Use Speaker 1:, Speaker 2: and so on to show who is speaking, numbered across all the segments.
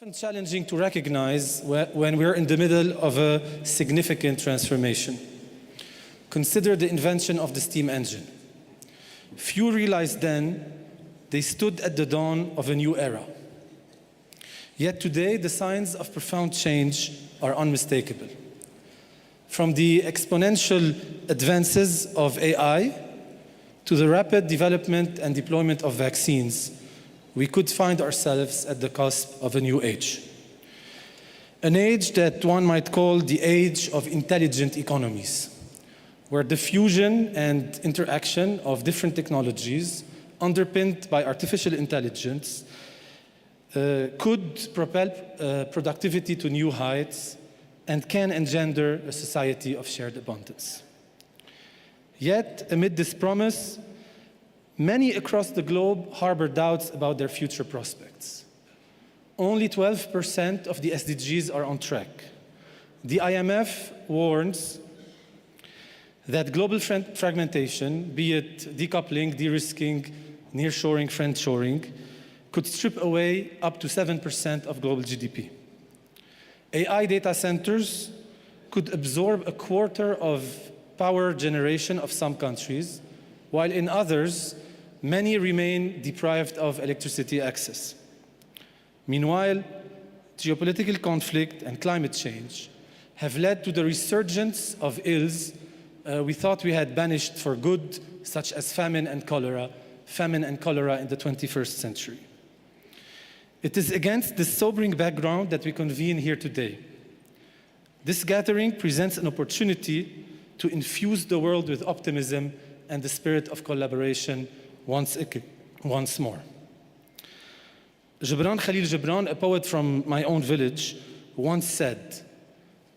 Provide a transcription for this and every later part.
Speaker 1: Often challenging to recognize when we're in the middle of a significant transformation. Consider the invention of the steam engine. Few realized then they stood at the dawn of a new era. Yet today, the signs of profound change are unmistakable. From the exponential advances of AI to the rapid development and deployment of vaccines, we could find ourselves at the cusp of a new age. An age that one might call the age of intelligent economies, where the fusion and interaction of different technologies underpinned by artificial intelligence could propel productivity to new heights and can engender a society of shared abundance. Yet, amid this promise, many across the globe harbor doubts about their future prospects. Only 12% of the SDGs are on track. The IMF warns that global fragmentation, be it decoupling, de-risking, nearshoring, friendshoring, could strip away up to 7% of global GDP. AI data centers could absorb a quarter of power generation of some countries, while in others, many remain deprived of electricity access. Meanwhile, geopolitical conflict and climate change have led to the resurgence of ills we thought we had banished for good, such as famine and cholera in the 21st century. It is against this sobering background that we convene here today. This gathering presents an opportunity to infuse the world with optimism and the spirit of collaboration once more. Khalil Gibran, a poet from my own village, once said,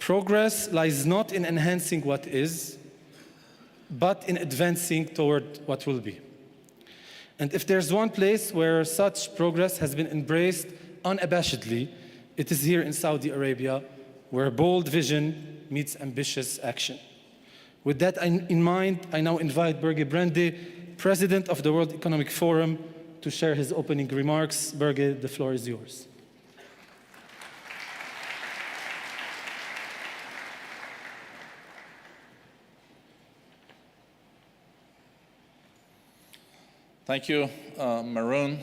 Speaker 1: "Progress lies not in enhancing what is, but in advancing toward what will be." And if there's one place where such progress has been embraced unabashedly, it is here in Saudi Arabia, where bold vision meets ambitious action. With that in mind, I now invite Børge Brende, President of the World Economic Forum, to share his opening remarks. Børge, the floor is yours.
Speaker 2: Thank you, Maroon.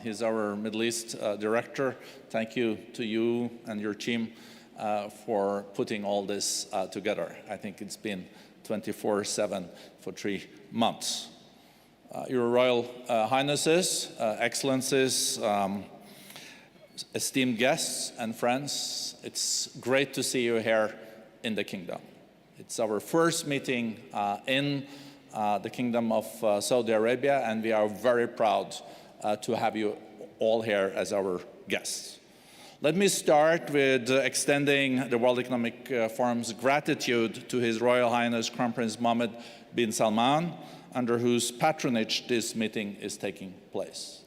Speaker 2: He's our Middle East director. Thank you to you and your team for putting all this together. I think it's been 24/7 for 3 months. Your Royal Highnesses, Excellencies, esteemed guests and friends, it's great to see you here in the Kingdom. It's our first meeting in the Kingdom of Saudi Arabia, and we are very proud to have you all here as our guests. Let me start with extending the World Economic Forum's gratitude to His Royal Highness Crown Prince Mohammed bin Salman, under whose patronage this meeting is taking place.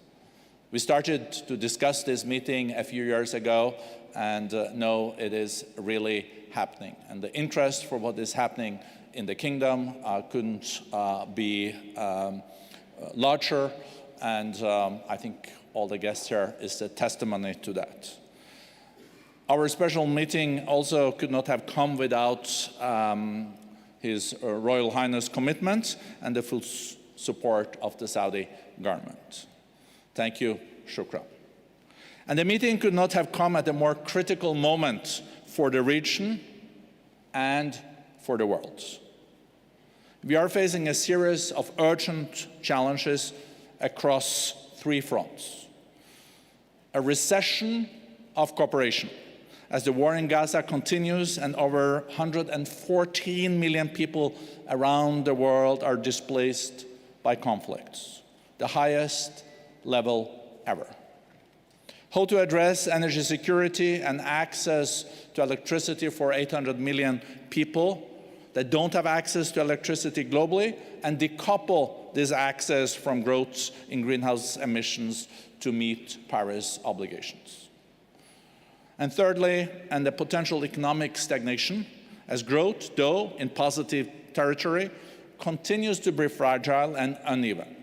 Speaker 2: We started to discuss this meeting a few years ago and know it is really happening. And the interest for what is happening in the Kingdom couldn't be larger, and I think all the guests here is a testimony to that. Our special meeting also could not have come without His Royal Highness' commitment and the full support of the Saudi government. Thank you, shukran. And the meeting could not have come at a more critical moment for the region and for the world. We are facing a series of urgent challenges across 3 fronts. A recession of cooperation, as the war in Gaza continues and over 114 million people around the world are displaced by conflicts, the highest level ever. How to address energy security and access to electricity for 800 million people that don't have access to electricity globally, and decouple this access from growth in greenhouse emissions to meet Paris obligations. And thirdly, and the potential economic stagnation, as growth, though in positive territory, continues to be fragile and uneven.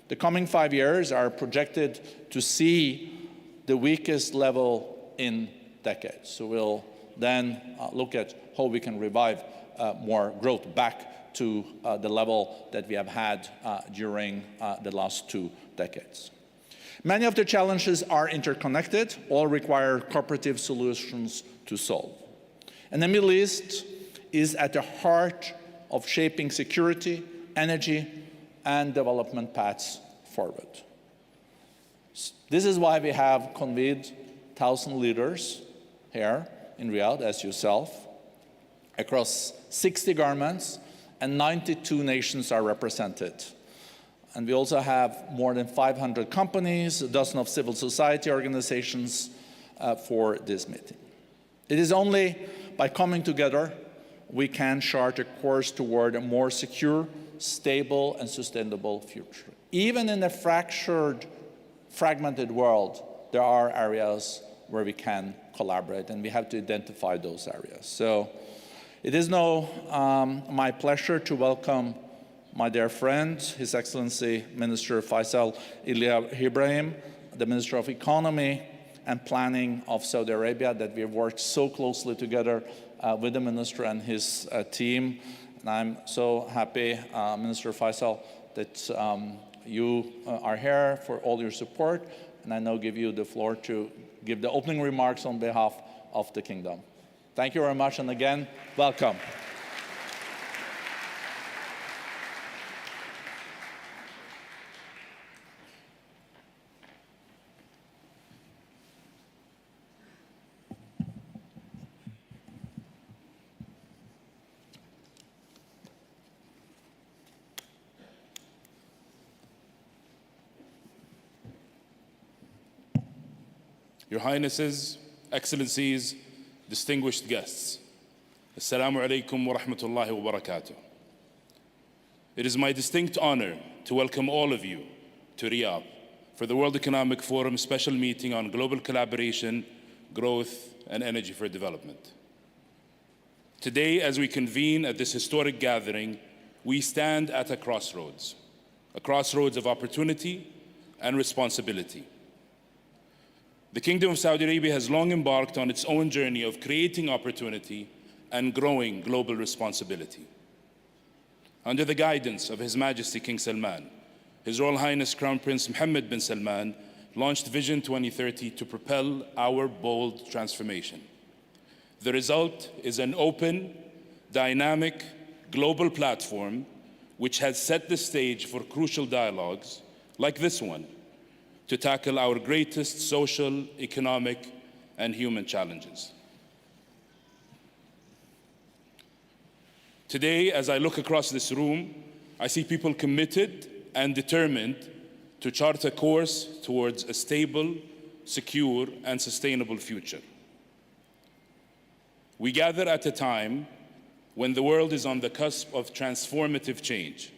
Speaker 2: The coming 5 years are projected to see the weakest level in decades. So we'll then look at how we can revive more growth back to the level that we have had during the last 2 decades. Many of the challenges are interconnected, all require cooperative solutions to solve. And the Middle East is at the heart of shaping security, energy, and development paths forward. This is why we have convened 1,000 leaders here in Riyadh, as yourself, across 60 governments, and 92 nations are represented. And we also have more than 500 companies, a dozen of civil society organizations for this meeting. It is only by coming together we can chart a course toward a more secure, stable, and sustainable future. Even in a fragmented world, there are areas where we can collaborate, and we have to identify those areas. So it is now my pleasure to welcome my dear friend, His Excellency Minister Faisal Ibrahim, the Minister of Economy and Planning of Saudi Arabia, that we have worked so closely together with the Minister and his team. And I'm so happy, Minister Faisal, that you are here for all your support. And I now give you the floor to give the opening remarks on behalf of the Kingdom. Thank you very much, and again, welcome.
Speaker 3: Your Highnesses, Excellencies, distinguished guests, Assalamu alaikum wa rahmatullahi wa barakatuh. It is my distinct honor to welcome all of you to Riyadh for the World Economic Forum special meeting on global collaboration, growth, and energy for development. Today, as we convene at this historic gathering, we stand at a crossroads of opportunity and responsibility. The Kingdom of Saudi Arabia has long embarked on its own journey of creating opportunity and growing global responsibility. Under the guidance of His Majesty King Salman, His Royal Highness Crown Prince Mohammed bin Salman launched Vision 2030 to propel our bold transformation. The result is an open, dynamic, global platform which has set the stage for crucial dialogues like this one to tackle our greatest social, economic, and human challenges. Today, as I look across this room, I see people committed and determined to chart a course towards a stable, secure, and sustainable future. We gather at a time when the world is on the cusp of transformative change.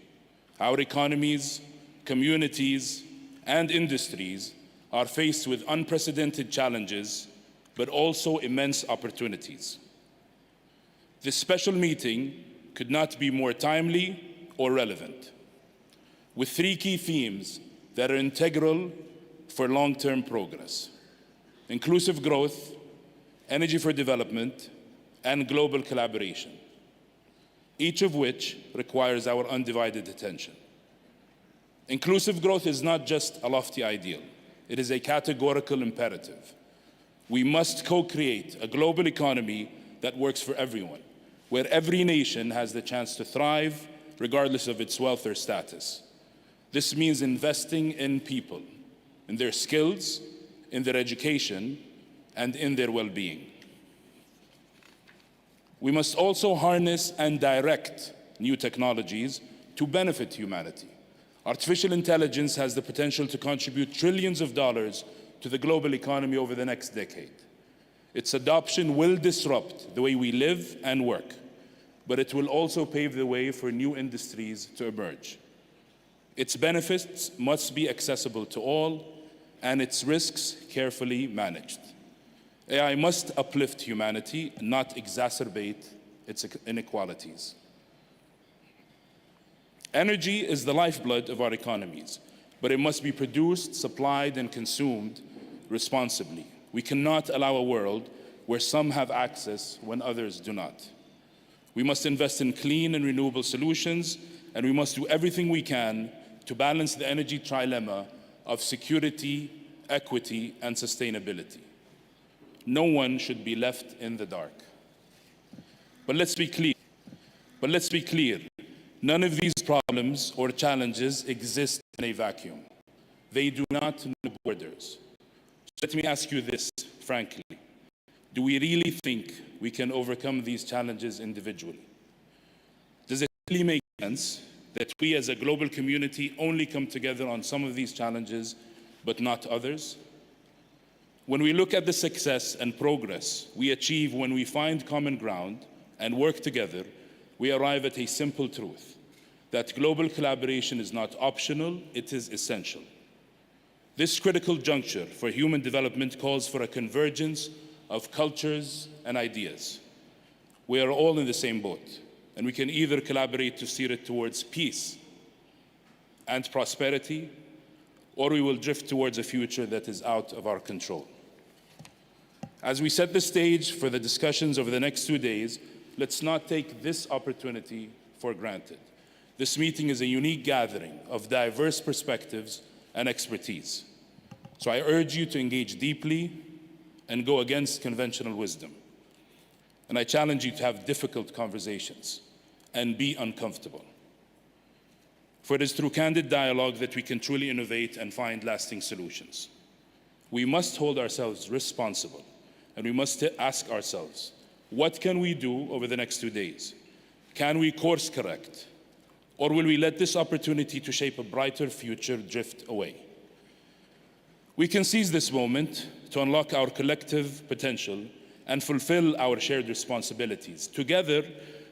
Speaker 3: Our economies, communities, and industries are faced with unprecedented challenges, but also immense opportunities. This special meeting could not be more timely or relevant, with 3 key themes that are integral for long-term progress: inclusive growth, energy for development, and global collaboration, each of which requires our undivided attention. Inclusive growth is not just a lofty ideal. It is a categorical imperative. We must co-create a global economy that works for everyone, where every nation has the chance to thrive regardless of its wealth or status. This means investing in people, in their skills, in their education, and in their well-being. We must also harness and direct new technologies to benefit humanity. Artificial intelligence has the potential to contribute trillions of dollars to the global economy over the next decade. Its adoption will disrupt the way we live and work, but it will also pave the way for new industries to emerge. Its benefits must be accessible to all, and its risks carefully managed. AI must uplift humanity, not exacerbate its inequalities. Energy is the lifeblood of our economies, but it must be produced, supplied, and consumed responsibly. We cannot allow a world where some have access when others do not. We must invest in clean and renewable solutions, and we must do everything we can to balance the energy trilemma of security, equity, and sustainability. No one should be left in the dark. But let's be clear. None of these problems or challenges exist in a vacuum. They do not know borders. So let me ask you this, frankly. Do we really think we can overcome these challenges individually? Does it really make sense that we as a global community only come together on some of these challenges, but not others? When we look at the success and progress we achieve when we find common ground and work together, we arrive at a simple truth, that global collaboration is not optional, it is essential. This critical juncture for human development calls for a convergence of cultures and ideas. We are all in the same boat, and we can either collaborate to steer it towards peace and prosperity, or we will drift towards a future that is out of our control. As we set the stage for the discussions over the next 2 days, let's not take this opportunity for granted. This meeting is a unique gathering of diverse perspectives and expertise. So I urge you to engage deeply and go against conventional wisdom. And I challenge you to have difficult conversations and be uncomfortable. For it is through candid dialogue that we can truly innovate and find lasting solutions. We must hold ourselves responsible, and we must ask ourselves, what can we do over the next 2 days? Can we course correct? Or will we let this opportunity to shape a brighter future drift away? We can seize this moment to unlock our collective potential and fulfill our shared responsibilities. Together,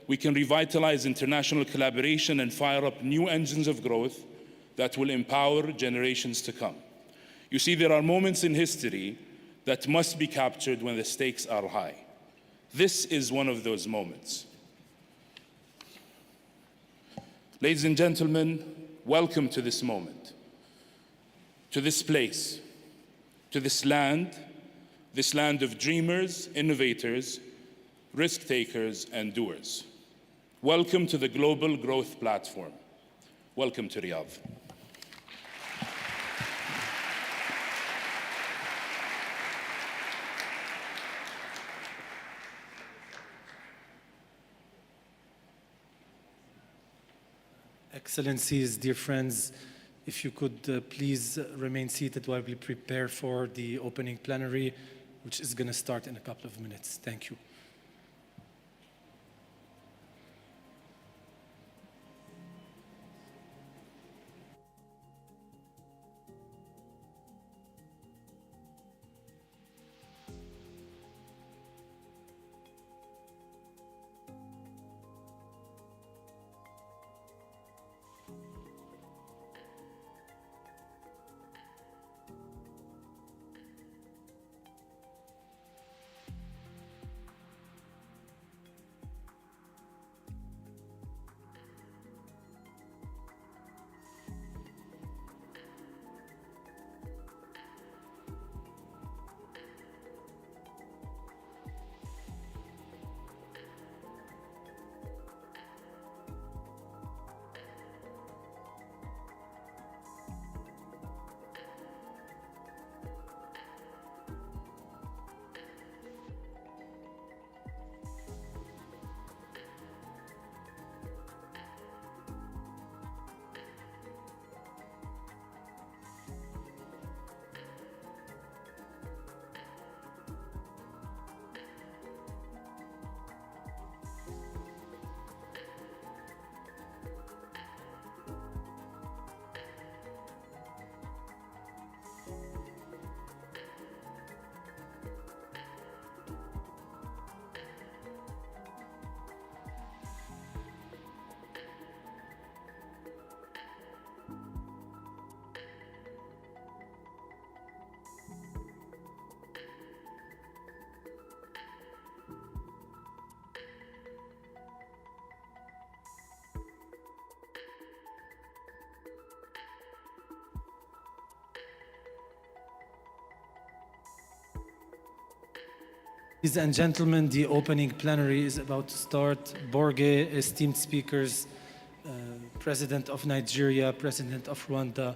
Speaker 3: we can revitalize international collaboration and fire up new engines of growth that will empower generations to come. You see, there are moments in history that must be captured when the stakes are high. This is one of those moments. Ladies and gentlemen, welcome to this moment, to this place, to this land of dreamers, innovators, risk takers, and doers. Welcome to the Global Growth Platform. Welcome to Riyadh.
Speaker 1: Excellencies, dear friends, if you could please remain seated while we prepare for the opening plenary, which is going to start in a couple of minutes. Thank you. Ladies and gentlemen, the opening plenary is about to start. Borge, esteemed speakers, President of Nigeria, President of Rwanda,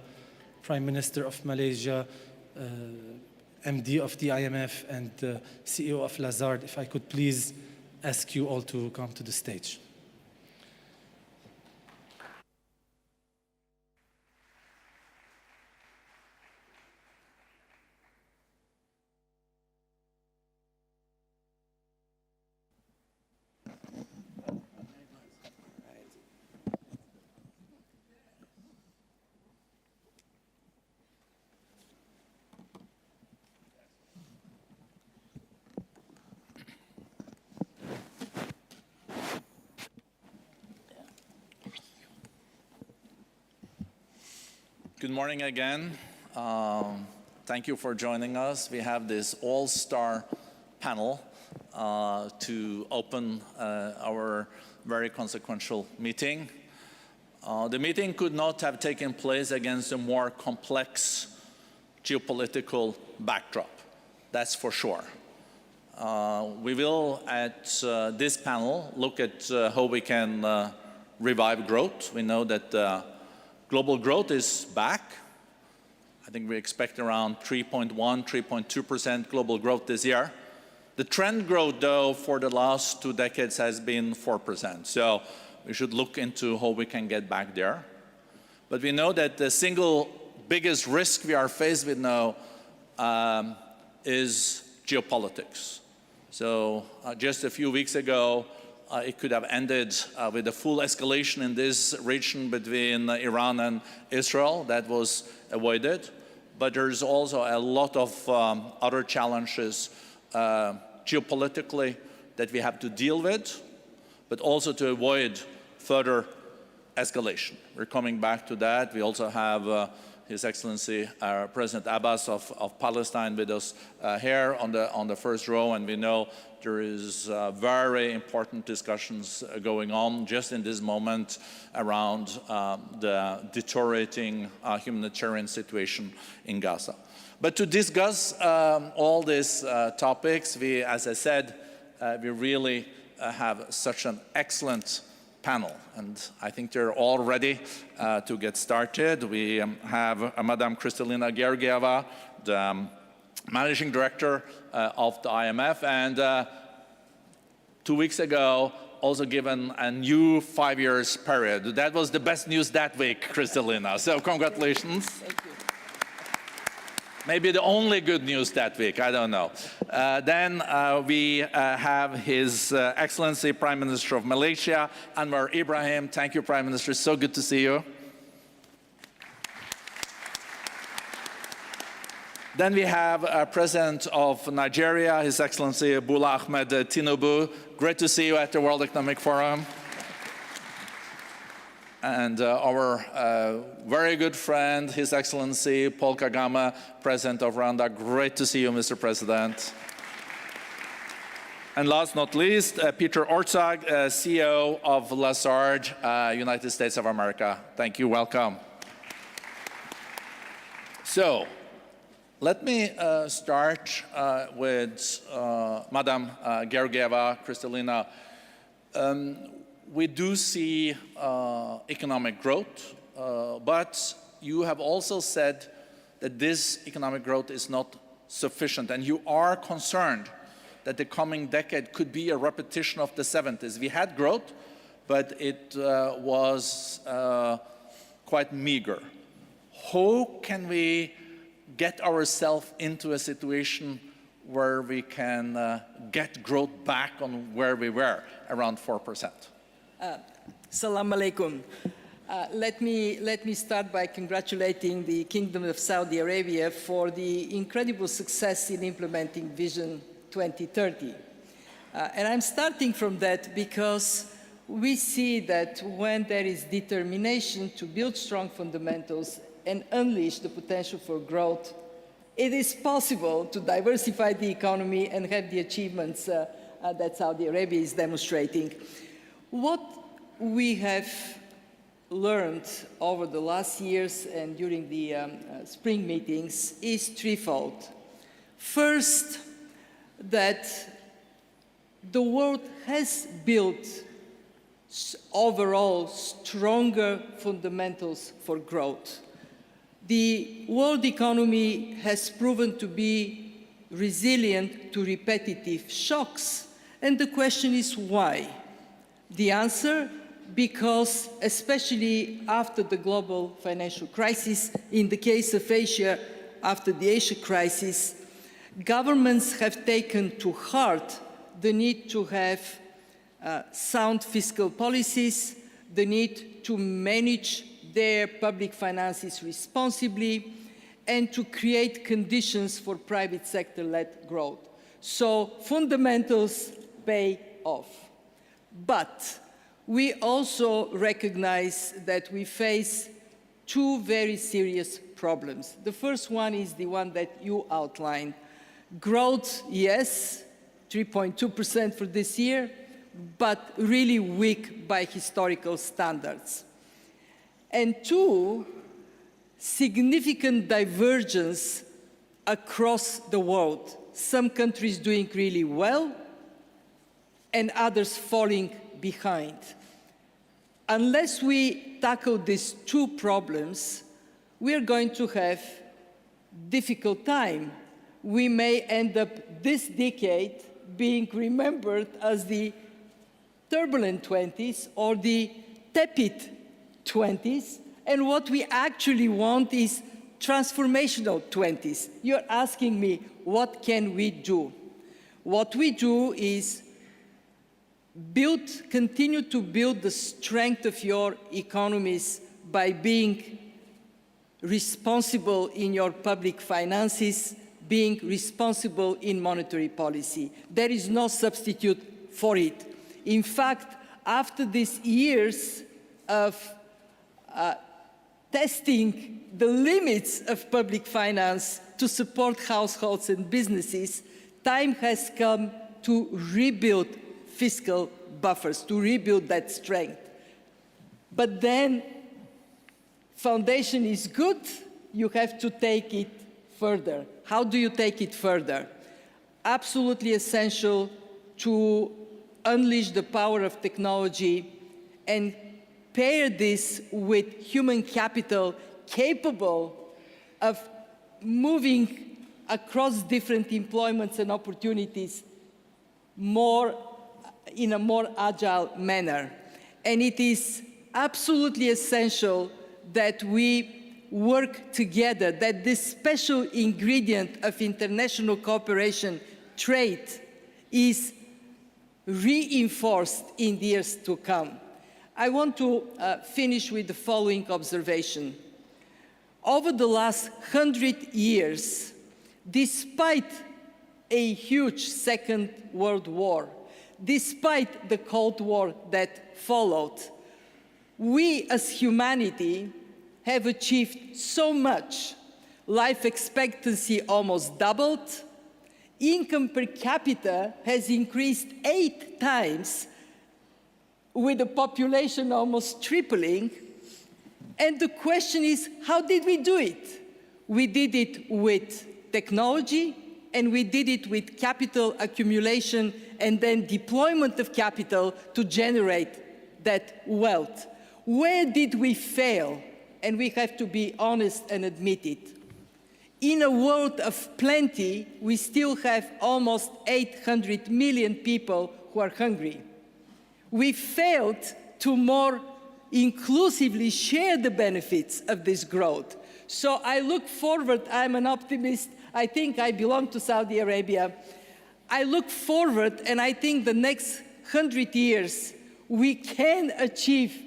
Speaker 1: Prime Minister of Malaysia, MD of the IMF, and CEO of Lazard, if I could please ask you all to come to the stage.
Speaker 2: Good morning again. Thank you for joining us. We have this all-star panel to open our very consequential meeting. The meeting could not have taken place against a more complex geopolitical backdrop, that's for sure. We will, at this panel, look at how we can revive growth. We know that global growth is back. I think we expect around 3.1, 3.2% global growth this year. The trend growth, though, for the last 2 decades has been 4%. So we should look into how we can get back there. But we know that the single biggest risk we are faced with now is geopolitics. So just a few weeks ago, it could have ended with a full escalation in this region between Iran and Israel. That was avoided. But there's also a lot of other challenges geopolitically that we have to deal with, but also to avoid further escalation. We're coming back to that. We also have His Excellency President Abbas of Palestine with us here on the first row, and we know there is very important discussions going on just in this moment around the deteriorating humanitarian situation in Gaza. But to discuss all these topics, we, as I said, we really have such an excellent panel, and I think they're all ready to get started. We have Madame Kristalina Georgieva, the Managing Director of the IMF, and 2 weeks ago also given a new 5-year period. That was the best news that week, Kristalina, so congratulations.
Speaker 4: Thank you.
Speaker 2: Maybe the only good news that week, I don't know. Then we have His Excellency Prime Minister of Malaysia, Anwar Ibrahim. Thank you, Prime Minister, so good to see you. Then we have President of Nigeria, His Excellency Bola Ahmed Tinubu. Great to see you at the World Economic Forum. And our very good friend, His Excellency Paul Kagame, President of Rwanda. Great to see you, Mr. President. And last but not least, Peter Orszag, CEO of Lazard, United States of America. Thank you, welcome. So, let me start with Madame Georgieva, Kristalina. We do see economic growth, but you have also said that this economic growth is not sufficient, and you are concerned that the coming decade could be a repetition of the 70s. We had growth, but it was quite meager. How can we get ourselves into a situation where we can get growth back on where we were, around 4%?
Speaker 4: Salam alaikum. Let me start by congratulating the Kingdom of Saudi Arabia for the incredible success in implementing Vision 2030. And I'm starting from that because we see that when there is determination to build strong fundamentals and unleash the potential for growth, it is possible to diversify the economy and have the achievements that Saudi Arabia is demonstrating. What we have learned over the last years and during the spring meetings is threefold. First, that the world has built overall stronger fundamentals for growth. The world economy has proven to be resilient to repetitive shocks, and the question is why? The answer, because especially after the global financial crisis, in the case of Asia, after the Asia crisis, governments have taken to heart the need to have sound fiscal policies, the need to manage their public finances responsibly, and to create conditions for private sector-led growth. So fundamentals pay off. But we also recognize that we face two very serious problems. The first one is the one that you outlined. Growth, yes, 3.2% for this year, but really weak by historical standards. And two, significant divergence across the world. Some countries doing really well and others falling behind. Unless we tackle these two problems, we are going to have a difficult time. We may end up this decade being remembered as the turbulent 20s or the tepid 20s, and what we actually want is transformational 20s. You're asking me, what can we do? What we do is continue to build the strength of your economies by being responsible in your public finances, being responsible in monetary policy. There is no substitute for it. In fact, after these years of testing the limits of public finance to support households and businesses, time has come to rebuild fiscal buffers, to rebuild that strength. But then, foundation is good, you have to take it further. How do you take it further? Absolutely essential to unleash the power of technology and pair this with human capital capable of moving across different employments and opportunities in a more agile manner. And it is absolutely essential that we work together, that this special ingredient of international cooperation, trade, is reinforced in the years to come. I want to finish with the following observation. Over the last 100 years, despite a huge Second World War, despite the Cold War that followed, we as humanity have achieved so much. Life expectancy almost doubled. Income per capita has increased 8 times, with the population almost tripling. And the question is, how did we do it? We did it with technology, and we did it with capital accumulation and then deployment of capital to generate that wealth. Where did we fail? And we have to be honest and admit it. In a world of plenty, we still have almost 800 million people who are hungry. We failed to more inclusively share the benefits of this growth. So I look forward, I'm an optimist, I think I belong to Saudi Arabia. I look forward, and I think the next 100 years, we can achieve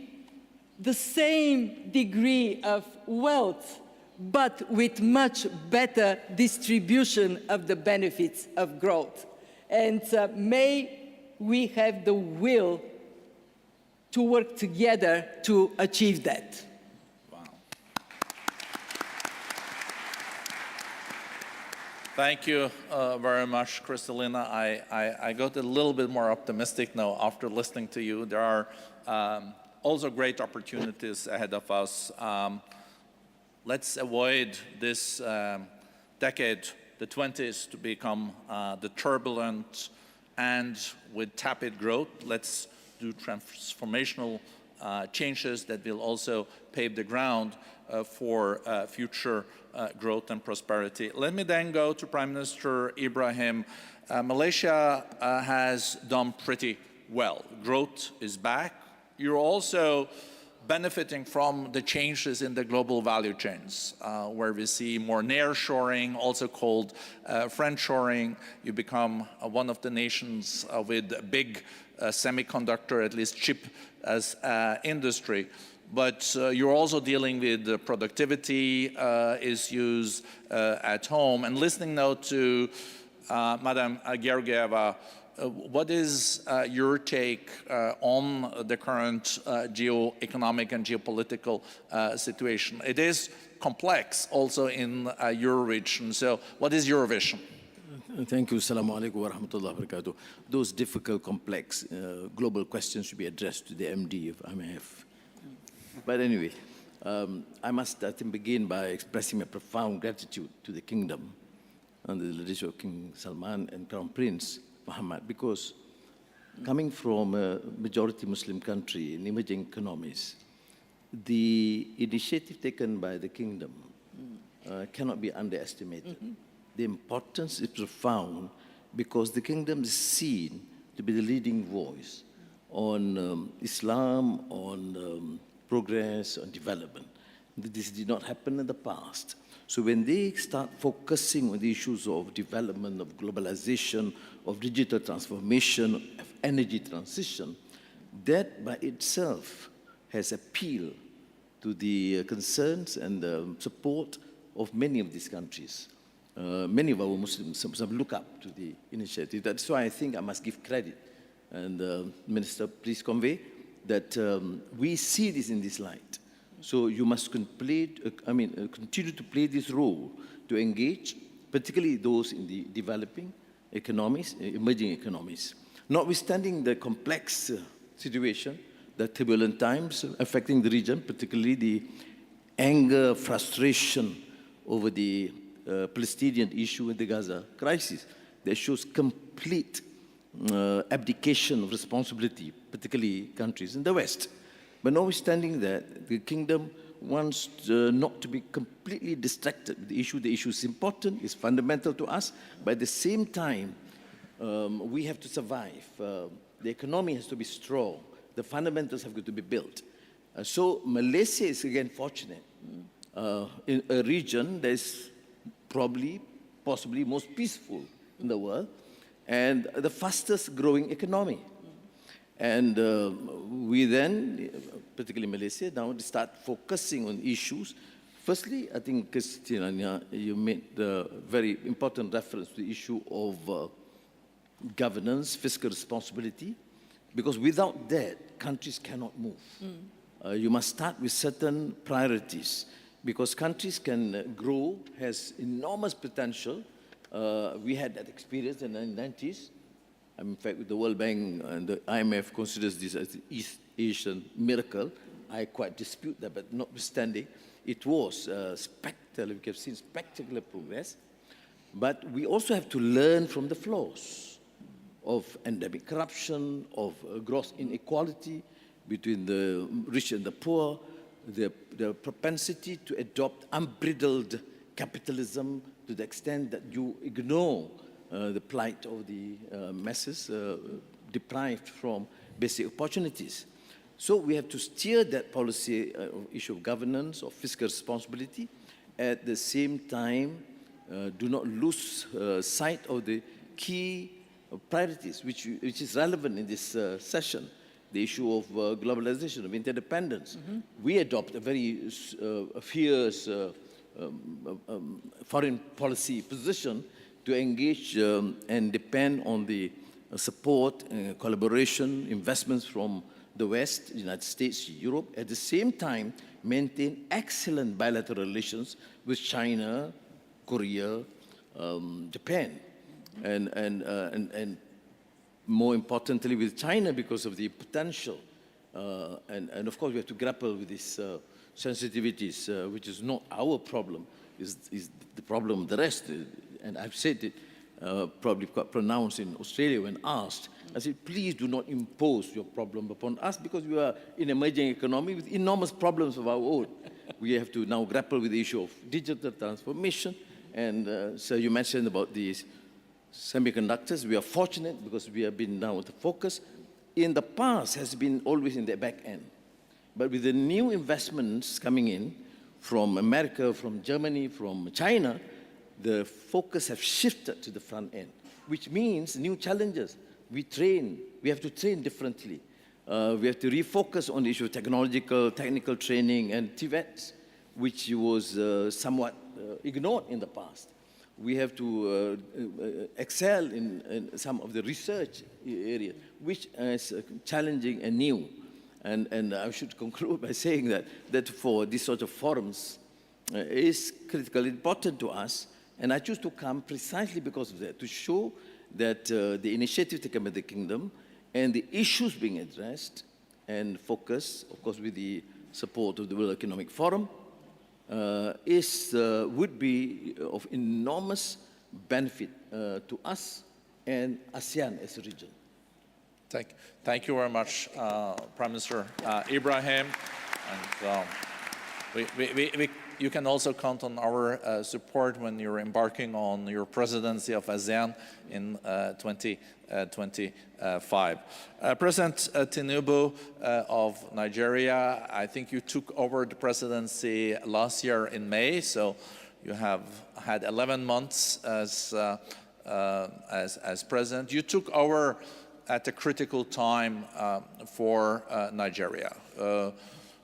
Speaker 4: the same degree of wealth, but with much better distribution of the benefits of growth. And may we have the will to work together to achieve that.
Speaker 2: Wow. Thank you very much, Kristalina. I got a little bit more optimistic now after listening to you. There are also great opportunities ahead of us. Let's avoid this decade, the 20s, to become the turbulent and with tepid growth, let's do transformational changes that will also pave the ground for future growth and prosperity. Let me then go to Prime Minister Ibrahim. Malaysia has done pretty well. Growth is back. You're also benefiting from the changes in the global value chains, where we see more nearshoring, also called friendshoring. You become one of the nations with a big semiconductor, at least chip as industry. But you're also dealing with the productivity issues at home. And listening now to Madam Georgieva, what is your take on the current geo-economic and geopolitical situation? It is complex also in your region. So what is your vision?
Speaker 5: Thank you. Assalamu alaikum wa rahmatullahi wa barakatuh. Those difficult, complex global questions should be addressed to the MD, if I may have. But anyway, I must, I think, begin by expressing my profound gratitude to the kingdom under the leadership of King Salman and Crown Prince Muhammad, because coming from a majority Muslim country in emerging economies, the initiative taken by the kingdom cannot be underestimated. The importance is profound because the kingdom is seen to be the leading voice on Islam, on progress, on development. This did not happen in the past. So when they start focusing on the issues of development, of globalization, of digital transformation, of energy transition, that by itself has appealed to the concerns and the support of many of these countries. Many of our Muslims some look up to the initiative. That's why I think I must give credit. And Minister, please convey that we see this in this light. So you must continue to play this role to engage, particularly those in the developing economies, emerging economies. Notwithstanding the complex situation, the turbulent times affecting the region, particularly the anger, frustration over the Palestinian issue and the Gaza crisis, that shows complete abdication of responsibility, particularly countries in the West. But notwithstanding that, the kingdom wants not to be completely distracted with the issue. The issue is important, it's fundamental to us, but at the same time, we have to survive. The economy has to be strong. The fundamentals have got to be built. So Malaysia is again fortunate in a region that is possibly most peaceful in the world, and the fastest growing economy. And we then, particularly Malaysia, now start focusing on issues. Firstly, I think, Christina, you made a very important reference to the issue of governance, fiscal responsibility, because without that, countries cannot move. You must start with certain priorities, because countries can grow, has enormous potential. We had that experience in the 1990s. In fact, with the World Bank and the IMF considers this as the East Asian miracle. I quite dispute that, but notwithstanding, it was spectacular. We have seen spectacular progress. But we also have to learn from the flaws of endemic corruption, of gross inequality between the rich and the poor, the propensity to adopt unbridled capitalism to the extent that you ignore the plight of the masses deprived from basic opportunities. So we have to steer that policy issue of governance, of fiscal responsibility. At the same time, do not lose sight of the key priorities, which is relevant in this session, the issue of globalization, of interdependence. We adopt a very fierce foreign policy position to engage and depend on the support, collaboration, investments from the West, United States, Europe, at the same time maintain excellent bilateral relations with China, Korea, Japan, and more importantly with China because of the potential. And of course we have to grapple with these sensitivities, which is not our problem, is the problem of the rest. And I've said it, probably quite pronounced in Australia when asked. I said, please do not impose your problem upon us because we are in emerging economy with enormous problems of our own. We have to now grapple with the issue of digital transformation. And so you mentioned about these semiconductors. We are fortunate because we have been now the focus. In the past has been always in the back end. But with the new investments coming in from America, from Germany, from China, the focus has shifted to the front end, which means new challenges. We have to train differently. We have to refocus on the issue of technical training and TVETs, which was somewhat ignored in the past. We have to excel in some of the research areas, which is challenging and new. And I should conclude by saying that for these sort of forums is critically important to us. And I choose to come precisely because of that, to show that the initiative taken by the Kingdom and the issues being addressed and focused, of course, with the support of the World Economic Forum, would be of enormous benefit to us and ASEAN as a region.
Speaker 2: Thank you very much, Prime Minister Ibrahim. And you can also count on our support when you're embarking on your presidency of ASEAN in 2025. President Tinubu of Nigeria, I think you took over the presidency last year in May, so you have had 11 months as president. You took over at a critical time for Nigeria.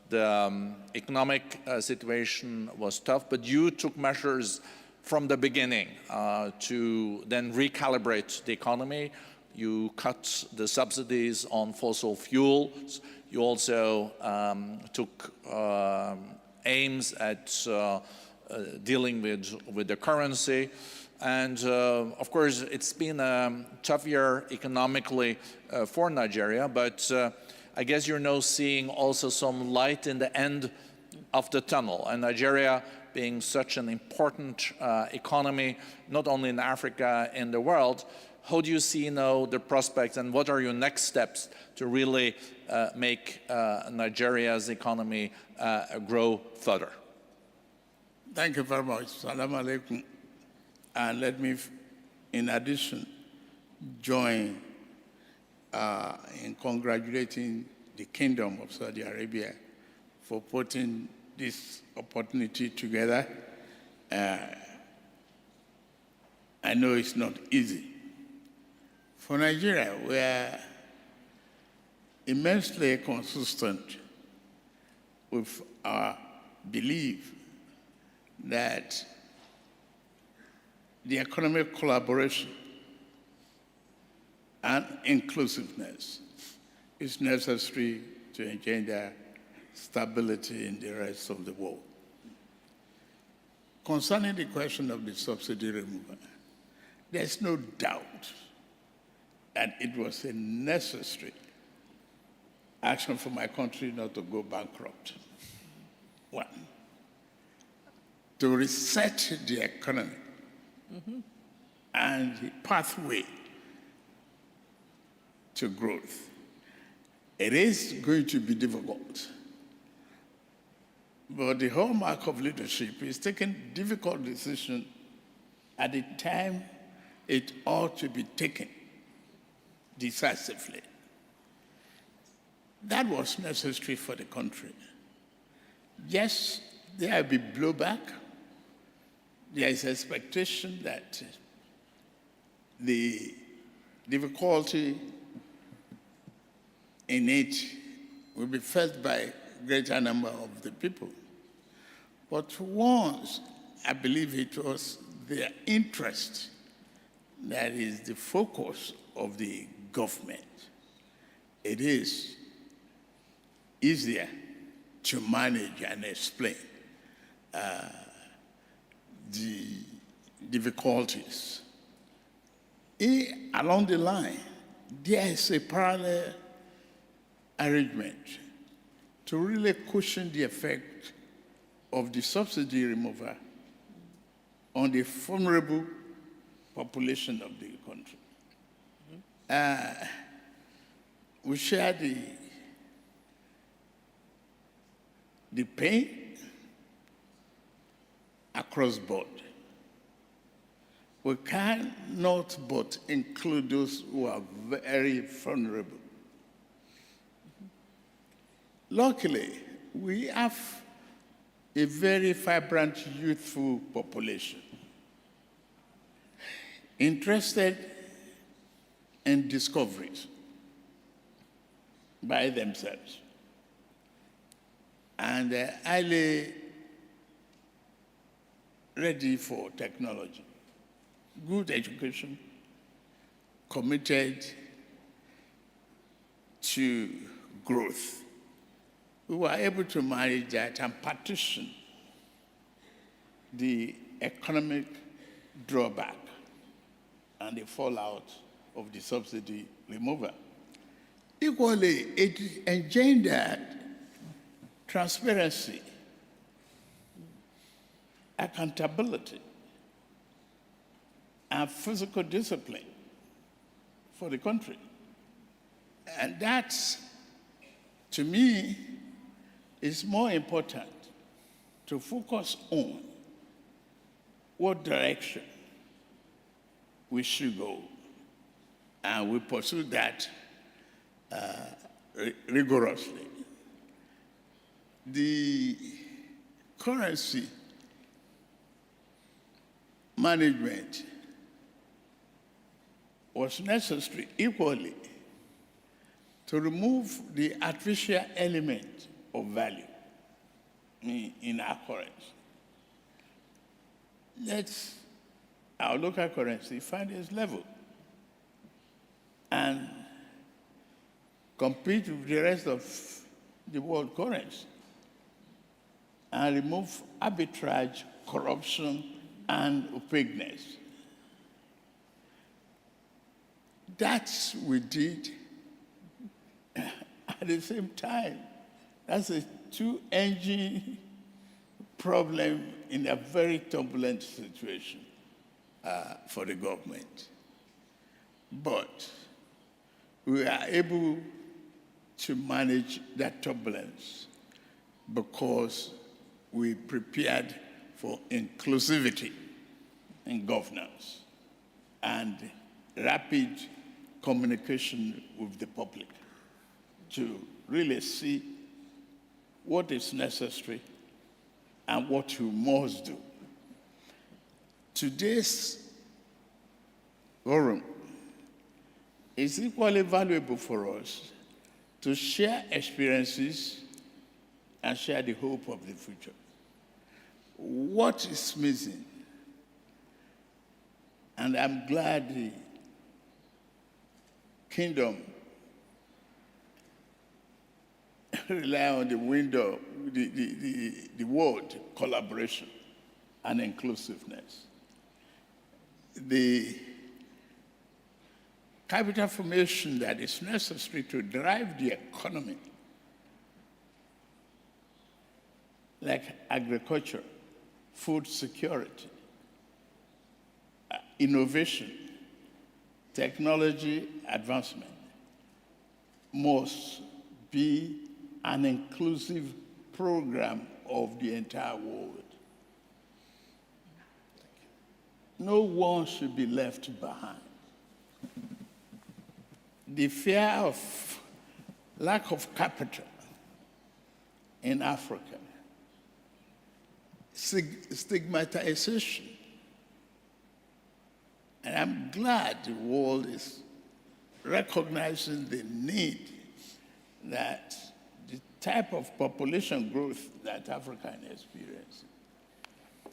Speaker 2: The economic situation was tough, but you took measures from the beginning to then recalibrate the economy. You cut the subsidies on fossil fuels. You also took aims at dealing with the currency. And of course, it's been a tough year economically for Nigeria, but I guess you're now seeing also some light in the end of the tunnel. And Nigeria being such an important economy, not only in Africa, in the world, how do you see now the prospects and what are your next steps to really make Nigeria's economy grow further?
Speaker 6: Thank you very much. Salam alaikum. And let me, in addition, join in congratulating the Kingdom of Saudi Arabia for putting this opportunity together. I know it's not easy. For Nigeria, we are immensely consistent with our belief that the economic collaboration and inclusiveness is necessary to engender stability in the rest of the world. Concerning the question of the subsidy removal, there's no doubt that it was a necessary action for my country not to go bankrupt. One, to reset the economy and the pathway to growth. It is going to be difficult, but the hallmark of leadership is taking difficult decisions at the time it ought to be taken decisively. That was necessary for the country. Yes, there will be blowback. There is expectation that the difficulty in it will be felt by a greater number of the people. But once, I believe it was their interest that is the focus of the government. It is easier to manage and explain the difficulties. Along the line, there is a parallel arrangement to really cushion the effect of the subsidy removal on the vulnerable population of the country. We share the pain across board. We cannot but include those who are very vulnerable. Luckily, we have a very vibrant, youthful population, interested in discoveries by themselves, and highly ready for technology, good education, committed to growth. We were able to manage that and partition the economic drawback and the fallout of the subsidy removal. Equally, it engendered transparency, accountability, and physical discipline for the country. And that, to me, is more important to focus on what direction we should go. And we pursue that rigorously. The currency management was necessary equally to remove the artificial element of value in our currency. Let our local currency find its level and compete with the rest of the world currency and remove arbitrage, corruption, and opaqueness. That's what we did. At the same time, that's a two-engine problem in a very turbulent situation for the government. But we are able to manage that turbulence because we prepared for inclusivity in governance and rapid communication with the public to really see what is necessary and what you must do. Today's forum is equally valuable for us to share experiences and share the hope of the future. What is missing? And I'm glad the kingdom rely on the window, the word collaboration and inclusiveness. The capital formation that is necessary to drive the economy, like agriculture, food security, innovation, technology advancement, must be an inclusive program of the entire world. No one should be left behind. The fear of lack of capital in Africa, stigmatization, and I'm glad the world is recognizing the need that the type of population growth that Africa is experiencing,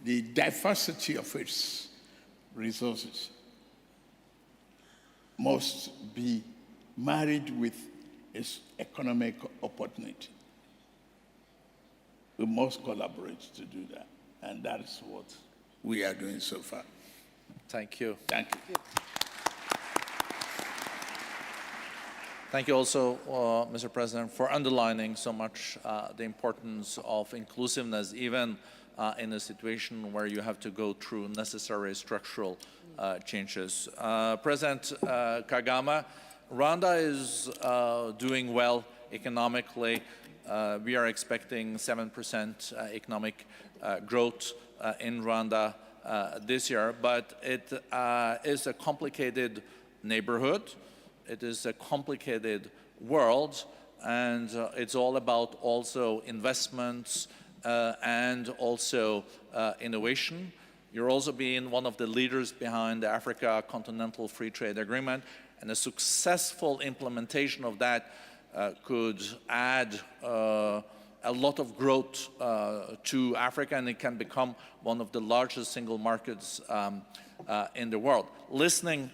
Speaker 6: the diversity of its resources, must be married with its economic opportunity. We must collaborate to do that, and that's what we are doing so far.
Speaker 2: Thank you.
Speaker 6: Thank you.
Speaker 2: Thank you also, Mr. President, for underlining so much the importance of inclusiveness, even in a situation where you have to go through necessary structural changes. President Kagame, Rwanda is doing well economically. We are expecting 7% economic growth in Rwanda this year, but it is a complicated neighborhood. It is a complicated world, and it's all about also investments and also innovation. You're also being one of the leaders behind the Africa Continental Free Trade Agreement, and a successful implementation of that could add a lot of growth to Africa, and it can become one of the largest single markets in the world. Listening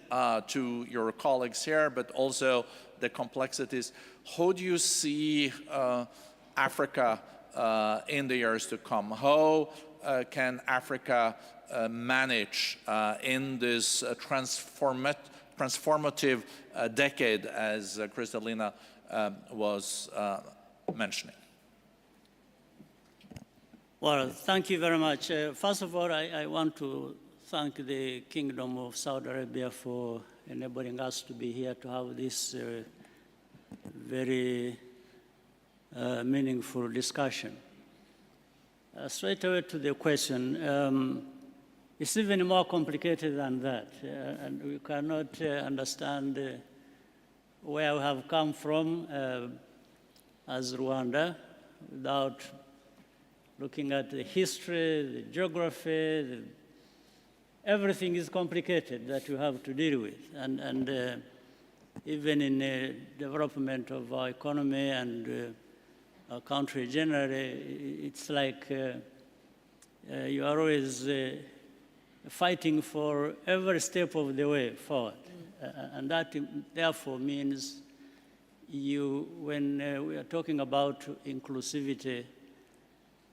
Speaker 2: to your colleagues here, but also the complexities, how do you see Africa in the years to come? How can Africa manage in this transformative decade, as Kristalina was mentioning?
Speaker 7: Well, thank you very much. First of all, I want to thank the Kingdom of Saudi Arabia for enabling us to be here to have this very meaningful discussion. Straight away to the question, it's even more complicated than that, and we cannot understand where we have come from as Rwanda without looking at the history, the geography, everything is complicated that you have to deal with. And even in the development of our economy and our country generally, it's like you are always fighting for every step of the way forward. And that therefore means when we are talking about inclusivity,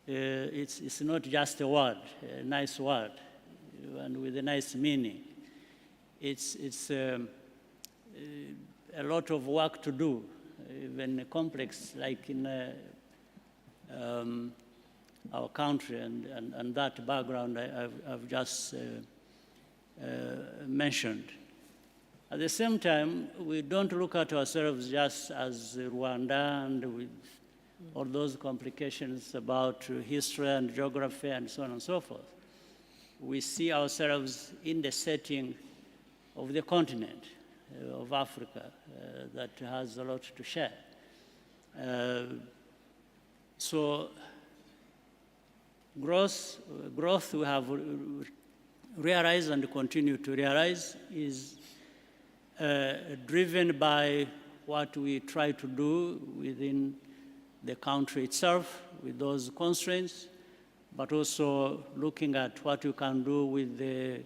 Speaker 7: it's not just a word, a nice word, and with a nice meaning. It's a lot of work to do, even complex, like in our country, and that background I've just mentioned. At the same time, we don't look at ourselves just as Rwanda and with all those complications about history and geography and so on and so forth. We see ourselves in the setting of the continent of Africa that has a lot to share. So growth we have realized and continue to realize is driven by what we try to do within the country itself with those constraints, but also looking at what you can do with the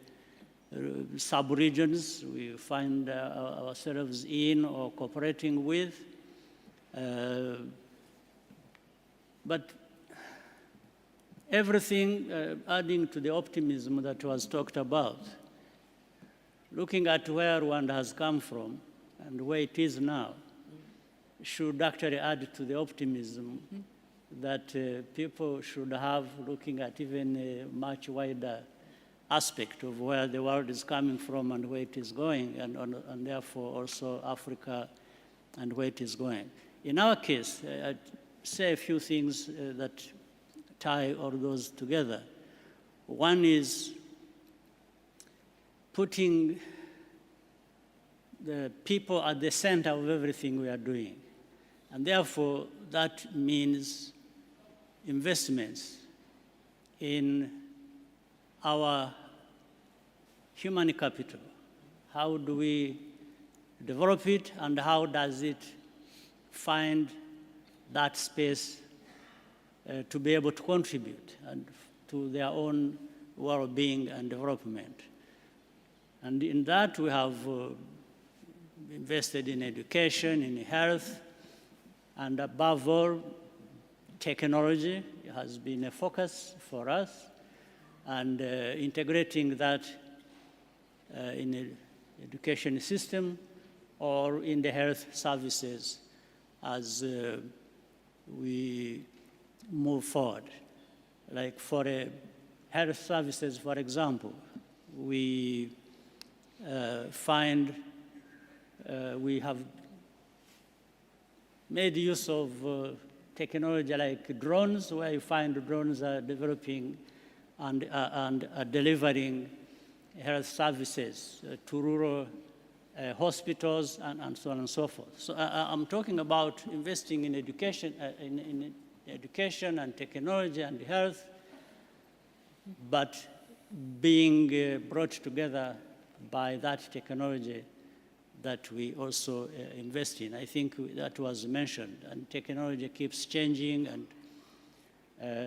Speaker 7: sub-regions we find ourselves in or cooperating with. But everything adding to the optimism that was talked about, looking at where Rwanda has come from and where it is now, should actually add to the optimism that people should have, looking at even a much wider aspect of where the world is coming from and where it is going, and therefore also Africa and where it is going. In our case, I'd say a few things that tie all those together. One is putting the people at the center of everything we are doing. And therefore, that means investments in our human capital. How do we develop it, and how does it find that space to be able to contribute and to their own well-being and development? And in that, we have invested in education, in health, and above all, technology has been a focus for us, and integrating that in the education system or in the health services as we move forward. Like for health services, for example, we find we have made use of technology like drones, where you find drones are developing and are delivering health services to rural hospitals and so on and so forth. So I'm talking about investing in education, in education and technology and health, but being brought together by that technology that we also invest in. I think that was mentioned, and technology keeps changing, and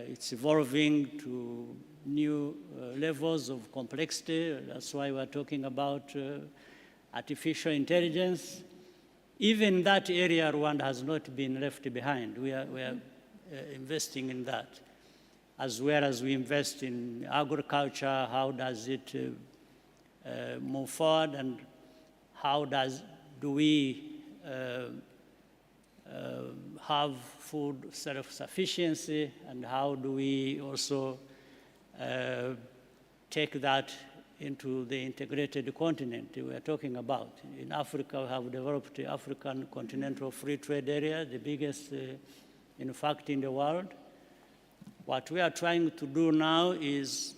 Speaker 7: it's evolving to new levels of complexity. That's why we're talking about artificial intelligence. Even in that area, Rwanda has not been left behind. We are investing in that, as well as we invest in agriculture. How does it move forward, and how do we have food self-sufficiency, and how do we also take that into the integrated continent we are talking about. In Africa, we have developed the African Continental Free Trade Area, the biggest, in fact, in the world. What we are trying to do now is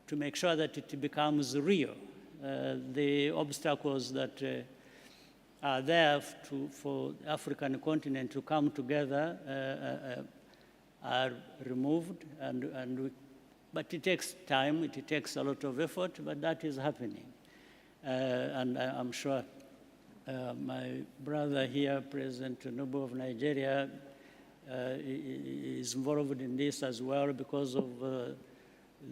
Speaker 7: to make sure that it becomes real. The obstacles that are there for the African continent to come together are removed, but it takes time, it takes a lot of effort, but that is happening. And I'm sure my brother here, President Tinubu of Nigeria, is involved in this as well because of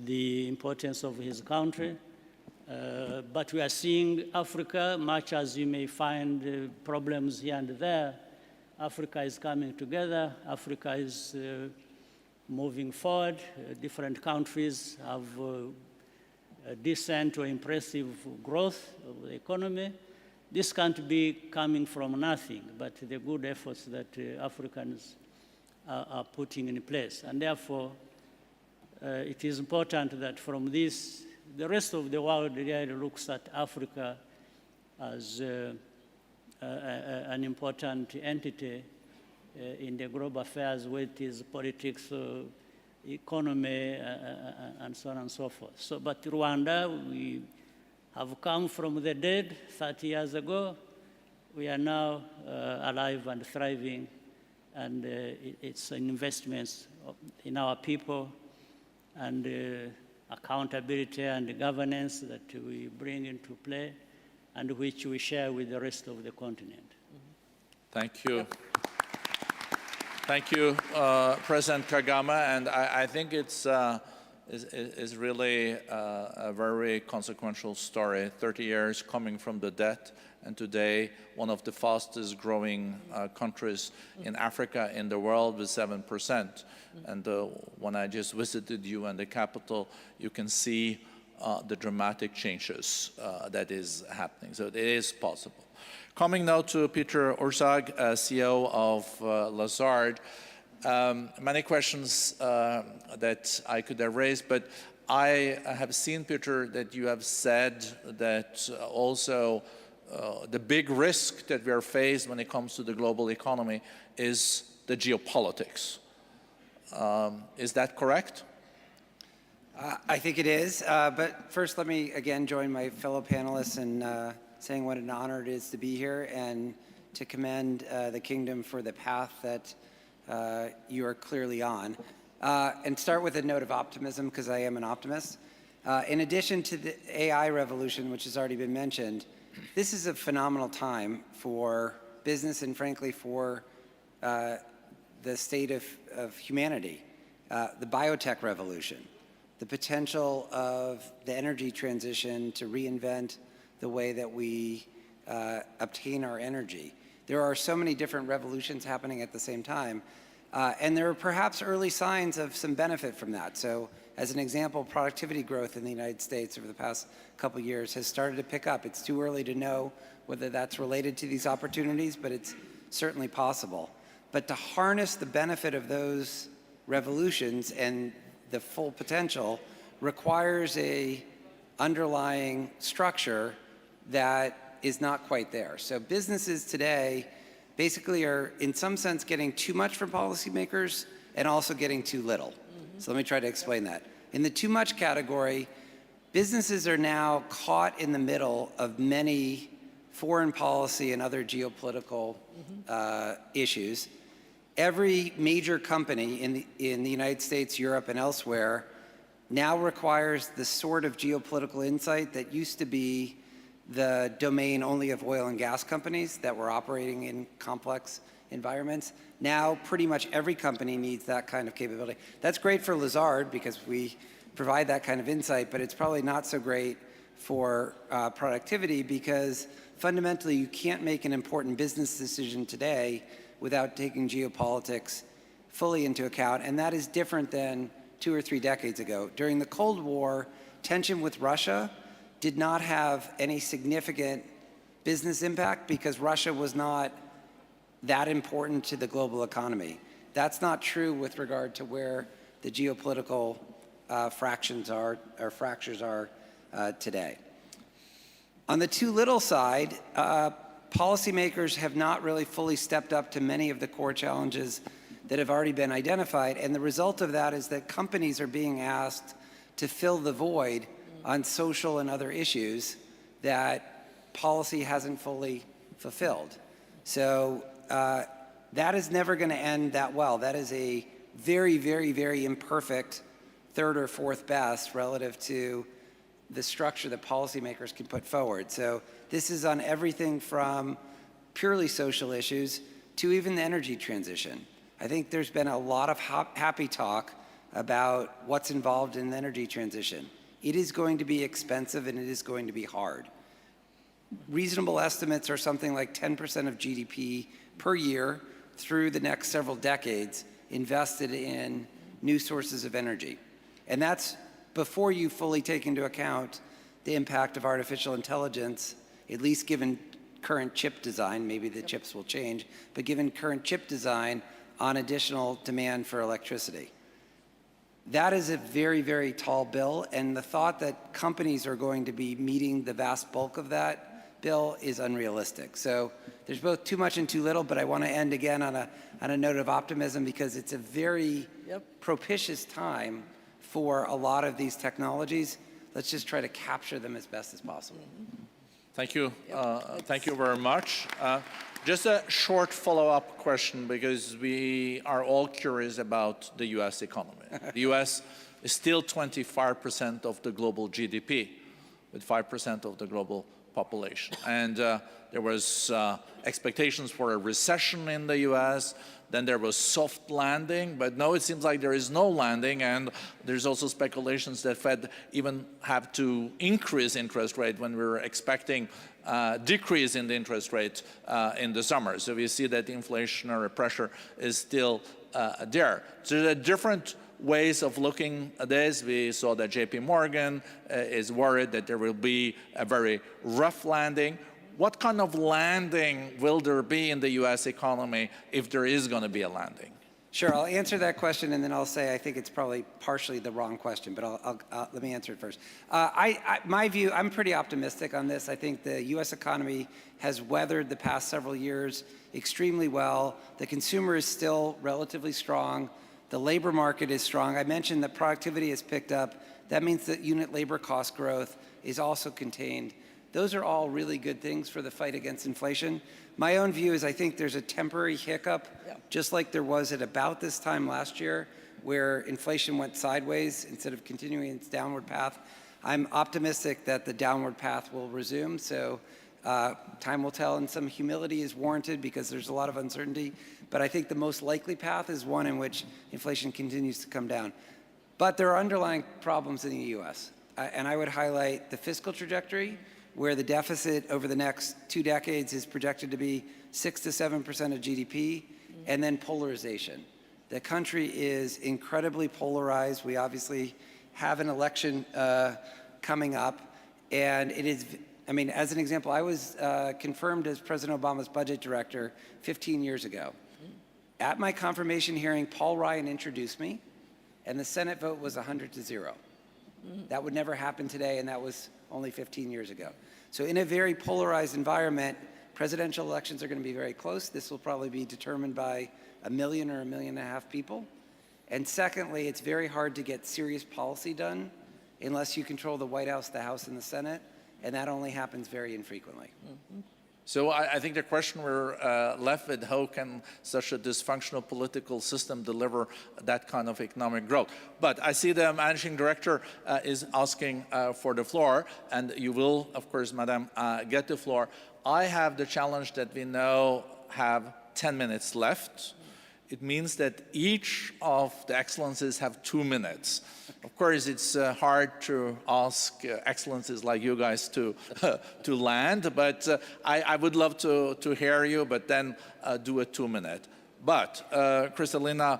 Speaker 7: the importance of his country. But we are seeing Africa, much as you may find problems here and there, Africa is coming together, Africa is moving forward. Different countries have decent or impressive growth of the economy. This can't be coming from nothing, but the good efforts that Africans are putting in place. And therefore, it is important that from this, the rest of the world really looks at Africa as an important entity in the global affairs, with its politics, economy, and so on and so forth. So, but Rwanda, we have come from the dead 30 years ago. We are now alive and thriving, and it's investments in our people and accountability and governance that we bring into play, and which we share with the rest of the continent.
Speaker 2: Thank you. Thank you, President Kagame, and I think it's really a very consequential story. 30 years coming from the dead, and today one of the fastest growing countries in Africa, in the world, with 7%. And when I just visited you in the capital, you can see the dramatic changes that is happening. So it is possible. Coming now to Peter Urzag, CEO of Lazard. Many questions that I could have raised, but I have seen, Peter, that you have said that also the big risk that we are faced when it comes to the global economy is the geopolitics. Is that correct?
Speaker 8: I think it is, but first let me again join my fellow panelists in saying what an honor it is to be here and to commend the Kingdom for the path that you are clearly on. And start with a note of optimism, because I am an optimist. In addition to the AI revolution, which has already been mentioned, this is a phenomenal time for business and frankly for the state of humanity. The biotech revolution, the potential of the energy transition to reinvent the way that we obtain our energy. There are so many different revolutions happening at the same time, and there are perhaps early signs of some benefit from that. So as an example, productivity growth in the United States over the past couple of years has started to pick up. It's too early to know whether that's related to these opportunities, but it's certainly possible. But to harness the benefit of those revolutions and the full potential requires a underlying structure that is not quite there. So businesses today basically are, in some sense, getting too much from policymakers and also getting too little. So let me try to explain that. In the too much category, businesses are now caught in the middle of many foreign policy and other geopolitical issues. Every major company in the United States, Europe, and elsewhere now requires the sort of geopolitical insight that used to be the domain only of oil and gas companies that were operating in complex environments. Now, pretty much every company needs that kind of capability. That's great for Lazard because we provide that kind of insight, but it's probably not so great for productivity because fundamentally you can't make an important business decision today without taking geopolitics fully into account, and that is different than 2 or 3 decades ago. During the Cold War, tension with Russia did not have any significant business impact because Russia was not that important to the global economy. That's not true with regard to where the geopolitical fractures are today. On the too little side, policymakers have not really fully stepped up to many of the core challenges that have already been identified, and the result of that is that companies are being asked to fill the void on social and other issues that policy hasn't fully fulfilled. So that is never going to end that well. That is a very, very, very imperfect third or fourth best relative to the structure that policymakers can put forward. So this is on everything from purely social issues to even the energy transition. I think there's been a lot of happy talk about what's involved in the energy transition. It is going to be expensive and it is going to be hard. Reasonable estimates are something like 10% of GDP per year through the next several decades invested in new sources of energy. And that's before you fully take into account the impact of artificial intelligence, at least given current chip design, maybe the chips will change, but given current chip design on additional demand for electricity. That is a very, very tall bill, and the thought that companies are going to be meeting the vast bulk of that bill is unrealistic. So there's both too much and too little, but I want to end again on a note of optimism because it's a very propitious time for a lot of these technologies. Let's just try to capture them as best as possible.
Speaker 2: Thank you. Thank you very much. Just a short follow-up question because we are all curious about the U.S. economy. The U.S. is still 25% of the global GDP with 5% of the global population. And there was expectations for a recession in the U.S., then there was soft landing, but now it seems like there is no landing, and there's also speculations that Fed even have to increase interest rate when we were expecting decrease in the interest rate in the summer. So we see that the inflationary pressure is still there. So there are different ways of looking at this. We saw that JP Morgan is worried that there will be a very rough landing. What kind of landing will there be in the U.S. economy if there is going to be a landing?
Speaker 8: Sure, I'll answer that question and then I'll say I think it's probably partially the wrong question, but let me answer it first. My view, I'm pretty optimistic on this. I think the U.S. economy has weathered the past several years extremely well. The consumer is still relatively strong. The labor market is strong. I mentioned that productivity has picked up. That means that unit labor cost growth is also contained. Those are all really good things for the fight against inflation. My own view is I think there's a temporary hiccup, just like there was at about this time last year, where inflation went sideways instead of continuing its downward path. I'm optimistic that the downward path will resume, so time will tell, and some humility is warranted because there's a lot of uncertainty. But I think the most likely path is one in which inflation continues to come down. But there are underlying problems in the U.S., and I would highlight the fiscal trajectory, where the deficit over the next 2 decades is projected to be 6 to 7% of GDP, and then polarization. The country is incredibly polarized. We obviously have an election coming up, and it is, I mean, as an example, I was confirmed as President Obama's budget director 15 years ago. At my confirmation hearing, Paul Ryan introduced me, and the Senate vote was 100-0. That would never happen today, and that was only 15 years ago. So in a very polarized environment, presidential elections are going to be very close. This will probably be determined by 1 million or 1.5 million people. And secondly, it's very hard to get serious policy done unless you control the White House, the House, and the Senate, and that only happens very infrequently.
Speaker 2: So I think the question we're left with, how can such a dysfunctional political system deliver that kind of economic growth? But I see the managing director is asking for the floor, and you will, of course, madam, get the floor. I have the challenge that we now have 10 minutes left. It means that each of the excellencies have 2 minutes. Of course, it's hard to ask excellencies like you guys to land, but I would love to hear you, but then do a 2-minute. But Kristalina,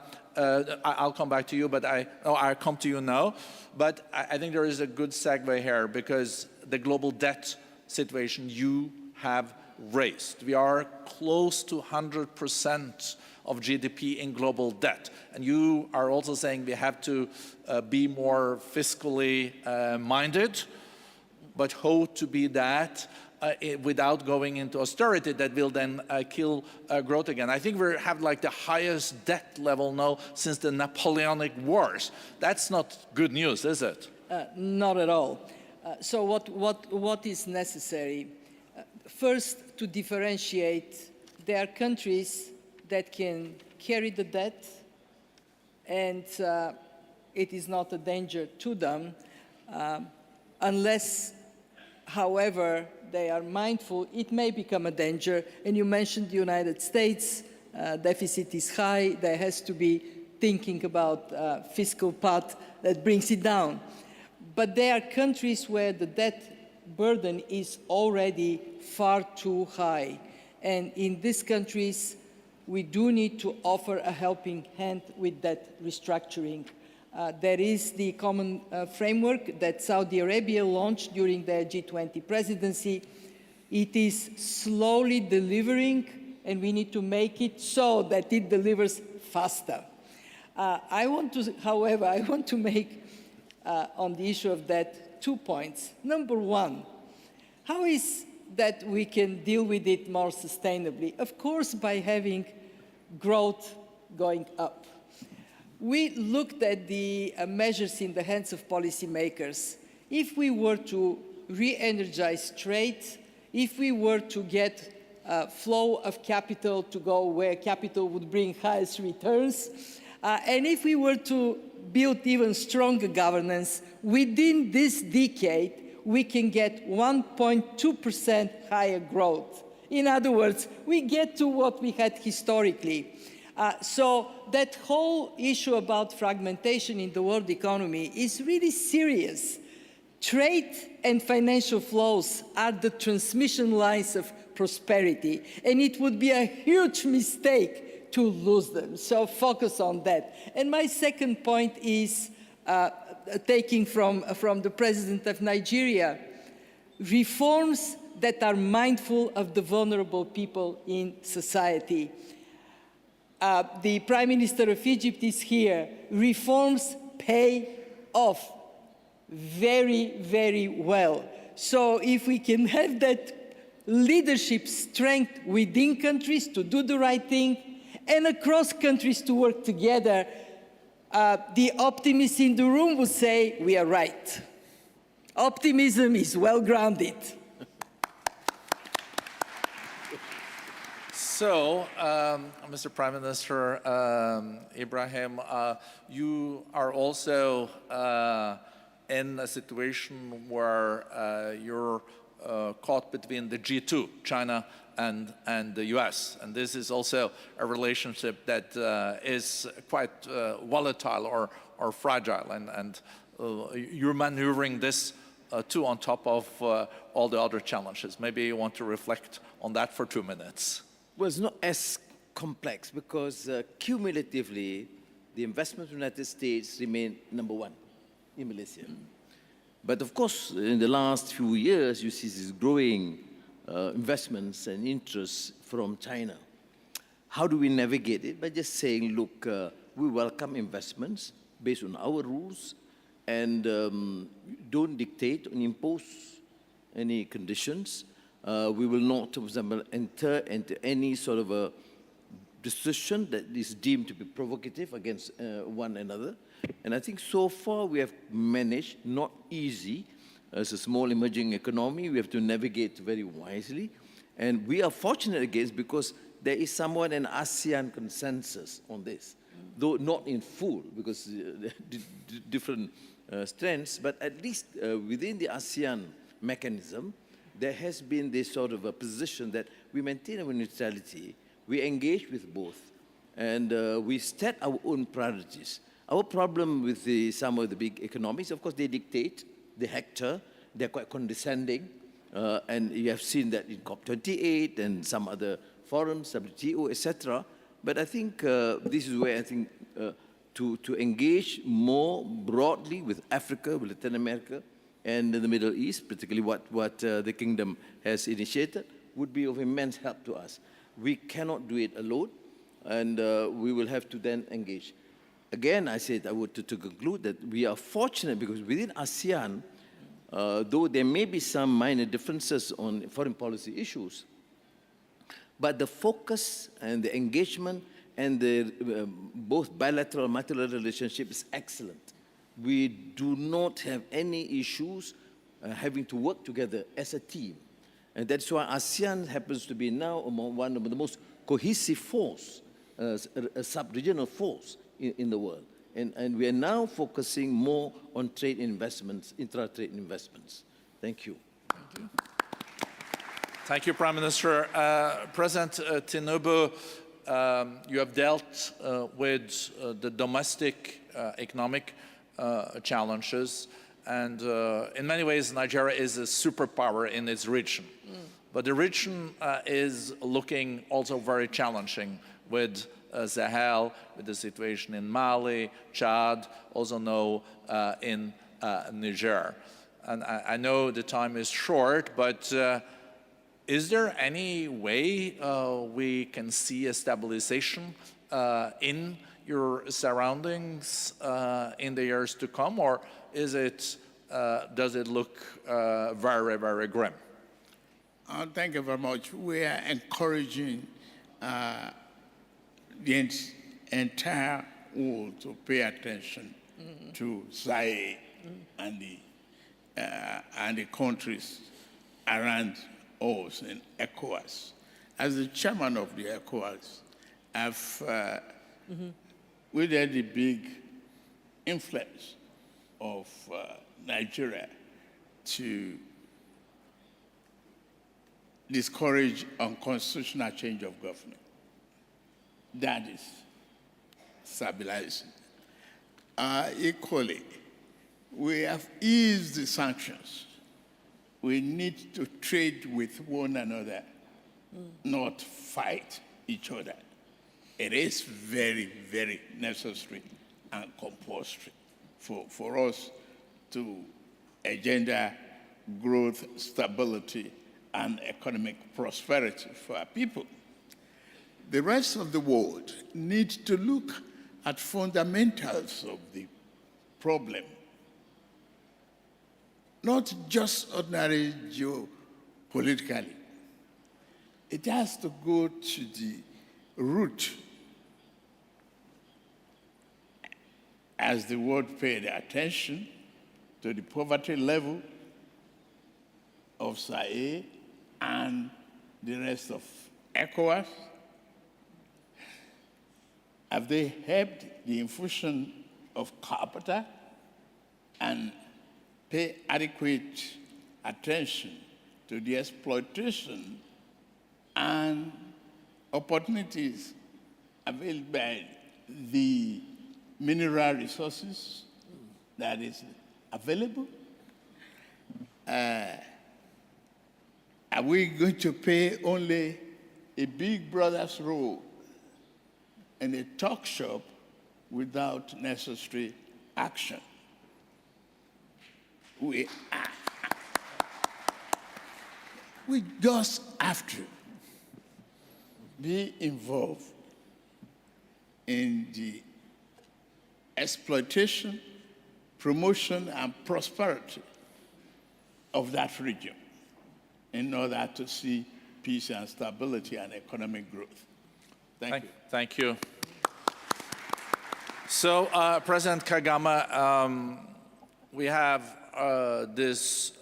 Speaker 2: I'll come back to you, but I'll come to you now. But I think there is a good segue here, because the global debt situation you have raised. We are close to 100% of GDP in global debt. And you are also saying we have to be more fiscally minded, but how to be that without going into austerity that will then kill growth again. I think we have like the highest debt level now since the Napoleonic Wars. That's not good news, is it?
Speaker 4: Not at all. So what is necessary? First, to differentiate, there are countries that can carry the debt, and it is not a danger to them, unless, however, they are mindful, it may become a danger. And you mentioned the United States, deficit is high, there has to be thinking about fiscal path that brings it down. But there are countries where the debt burden is already far too high. And in these countries, we do need to offer a helping hand with that restructuring. There is the common framework that Saudi Arabia launched during their G20 presidency. It is slowly delivering, and we need to make it so that it delivers faster. However, I want to make on the issue of that 2 points. Number one, how is that we can deal with it more sustainably? Of course, by having growth going up. We looked at the measures in the hands of policymakers. If we were to re-energize trade, if we were to get flow of capital to go where capital would bring highest returns, and if we were to build even stronger governance, within this decade, we can get 1.2% higher growth. In other words, we get to what we had historically. So that whole issue about fragmentation in the world economy is really serious. Trade and financial flows are the transmission lines of prosperity, and it would be a huge mistake to lose them. So focus on that. And my second point is taking from the President of Nigeria, reforms that are mindful of the vulnerable people in society. The Prime Minister of Egypt is here. Reforms pay off very, very well. So if we can have that leadership strength within countries to do the right thing and across countries to work together, the optimists in the room would say we are right. Optimism is well-grounded.
Speaker 2: So, Mr. Prime Minister Ibrahim, you are also in a situation where you're caught between the G2, China and the US. And this is also a relationship that is quite volatile or fragile. And you're maneuvering this too on top of all the other challenges. Maybe you want to reflect on that for 2 minutes.
Speaker 5: Well, it's not as complex because cumulatively, the investment in the United States remain #1 in Malaysia. But of course, in the last few years, you see this growing investments and interests from China. How do we navigate it? By just saying, look, we welcome investments, based on our rules, and don't dictate and impose any conditions. We will not, for example, enter into any sort of a decision that is deemed to be provocative against one another. And I think so far we have managed, not easy, as a small emerging economy, we have to navigate very wisely. And we are fortunate against because there is somewhat an ASEAN consensus on this, though not in full, because different strands, but at least within the ASEAN mechanism, there has been this sort of a position that we maintain our neutrality, we engage with both, and we set our own priorities. Our problem with some of the big economies, of course, they dictate, they hector, they're quite condescending, and you have seen that in COP28 and some other forums, WTO, etc. But I think this is where I think to engage more broadly with Africa, with Latin America, and the Middle East, particularly what the Kingdom has initiated, would be of immense help to us. We cannot do it alone, and we will have to then engage. Again, I said I would to conclude that we are fortunate because within ASEAN, though there may be some minor differences on foreign policy issues, but the focus and the engagement and the both bilateral and multilateral relationship is excellent. We do not have any issues having to work together as a team. And that's why ASEAN happens to be now among one of the most cohesive force, a sub-regional force in the world. And we are now focusing more on trade investments, intra-trade investments. Thank you.
Speaker 2: Thank you. Thank you, Prime Minister. President Tinubu, you have dealt with the domestic economic challenges, and in many ways, Nigeria is a superpower in its region. But the region is looking also very challenging with Sahel, with the situation in Mali, Chad, also now in Niger. And I know the time is short, but is there any way we can see a stabilization in your surroundings in the years to come, or is it, does it look very, very grim?
Speaker 6: Thank you very much. We are encouraging the entire world to pay attention to Sahel and the countries around us in ECOWAS. As the chairman of the ECOWAS, I've witnessed the big influence of Nigeria to discourage unconstitutional change of government. That is stabilizing. Equally, we have eased the sanctions. We need to trade with one another, not fight each other. It is very, very necessary and compulsory for us to engender growth, stability, and economic prosperity for our people. The rest of the world needs to look at fundamentals of the problem, not just ordinary geopolitically. It has to go to the root. As the world paid attention to the poverty level of Sahel and the rest of ECOWAS, have they helped the infusion of capital and pay adequate attention to the exploitation and opportunities availed by the mineral resources that is available? Are we going to play only a big brother's role in a talk shop without necessary action? We just have to be involved in the exploitation, promotion, and prosperity of that region in order to see peace and stability and economic growth. Thank you.
Speaker 2: Thank you. So, President Kagame, we have this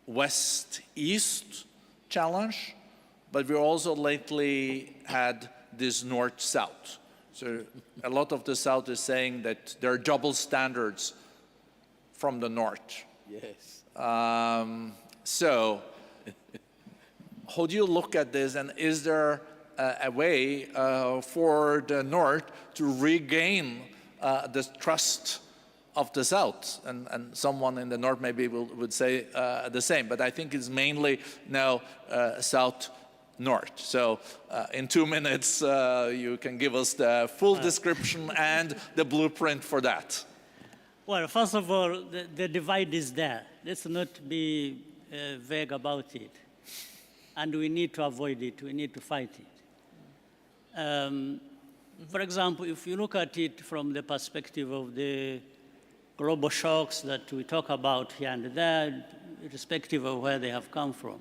Speaker 2: West-East challenge, but we also lately had this North-South. So a lot of the South is saying that there are double standards from the North.
Speaker 5: Yes.
Speaker 2: So how do you look at this, and is there a way for the North to regain the trust of the South? And someone in the North maybe would say the same, but I think it's mainly now South-North. So in 2 minutes, you can give us the full description and the blueprint for that.
Speaker 7: Well, first of all, the divide is there. Let's not be vague about it. And we need to avoid it. We need to fight it. For example, if you look at it from the perspective of the global shocks that we talk about here and there, irrespective of where they have come from,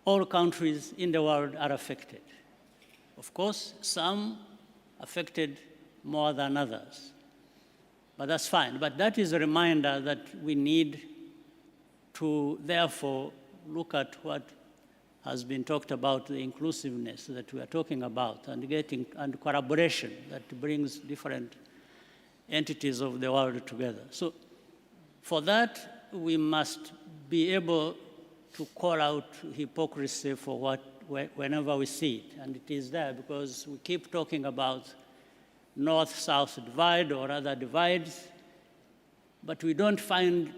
Speaker 7: all countries in the world are affected. Of course, some affected more than others. But that's fine. But that is a reminder that we need to, therefore, look at what has been talked about, the inclusiveness that we are talking about, and collaboration that brings different entities of the world together. So for that, we must be able to call out hypocrisy for whenever we see it. And it is there because we keep talking about North-South divide or other divides, but we don't find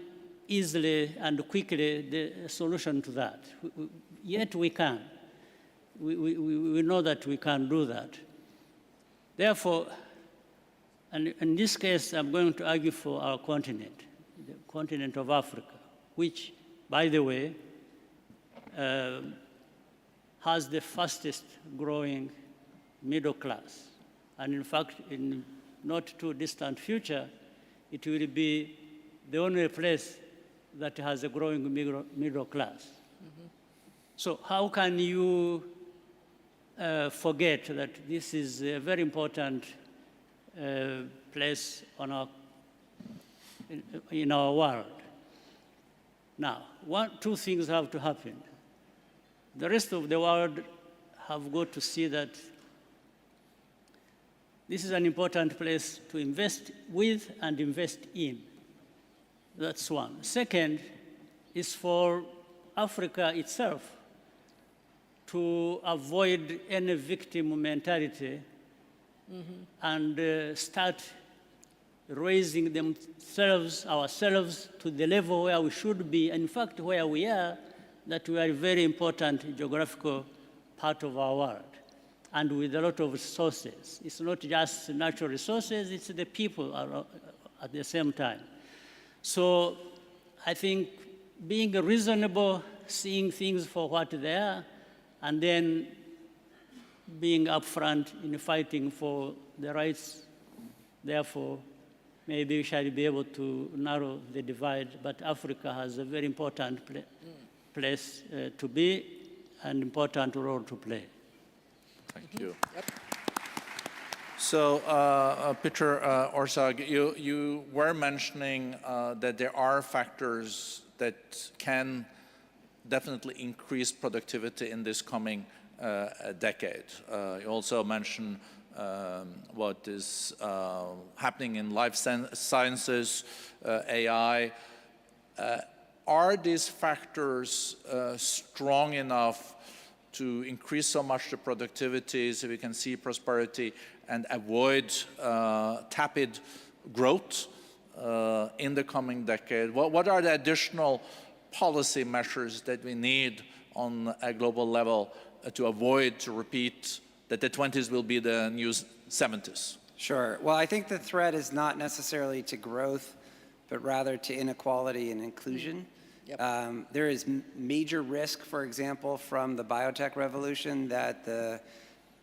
Speaker 7: easily and quickly the solution to that. Yet we can. We know that we can do that. Therefore, and in this case, I'm going to argue for our continent, the continent of Africa, which, by the way, has the fastest growing middle class. And in fact, in not too distant future, it will be the only place that has a growing middle class. Mm-hmm. So how can you forget that this is a very important place on in our world? Now, two things have to happen. The rest of the world have got to see that this is an important place to invest with and invest in. That's one. Second is for Africa itself to avoid any victim mentality and start raising ourselves to the level where we should be, and in fact where we are, that we are a very important geographical part of our world, and with a lot of resources. It's not just natural resources, it's the people at the same time. So I think being reasonable, seeing things for what they are, and then being upfront in fighting for the rights, therefore, maybe we shall be able to narrow the divide, but Africa has a very important place to be, an important role to play.
Speaker 2: Thank you. Yep. So, Peter Orsag, you were mentioning that there are factors that can definitely increase productivity in this coming decade. You also mentioned what is happening in life sciences, AI. Are these factors strong enough to increase so much the productivity so we can see prosperity and avoid tepid growth in the coming decade? What are the additional policy measures that we need on a global level to avoid, to repeat, that the 20s will be the new 70s?
Speaker 8: Sure. Well, I think the threat is not necessarily to growth, but rather to inequality and inclusion. Yep. There is major risk, for example, from the biotech revolution that the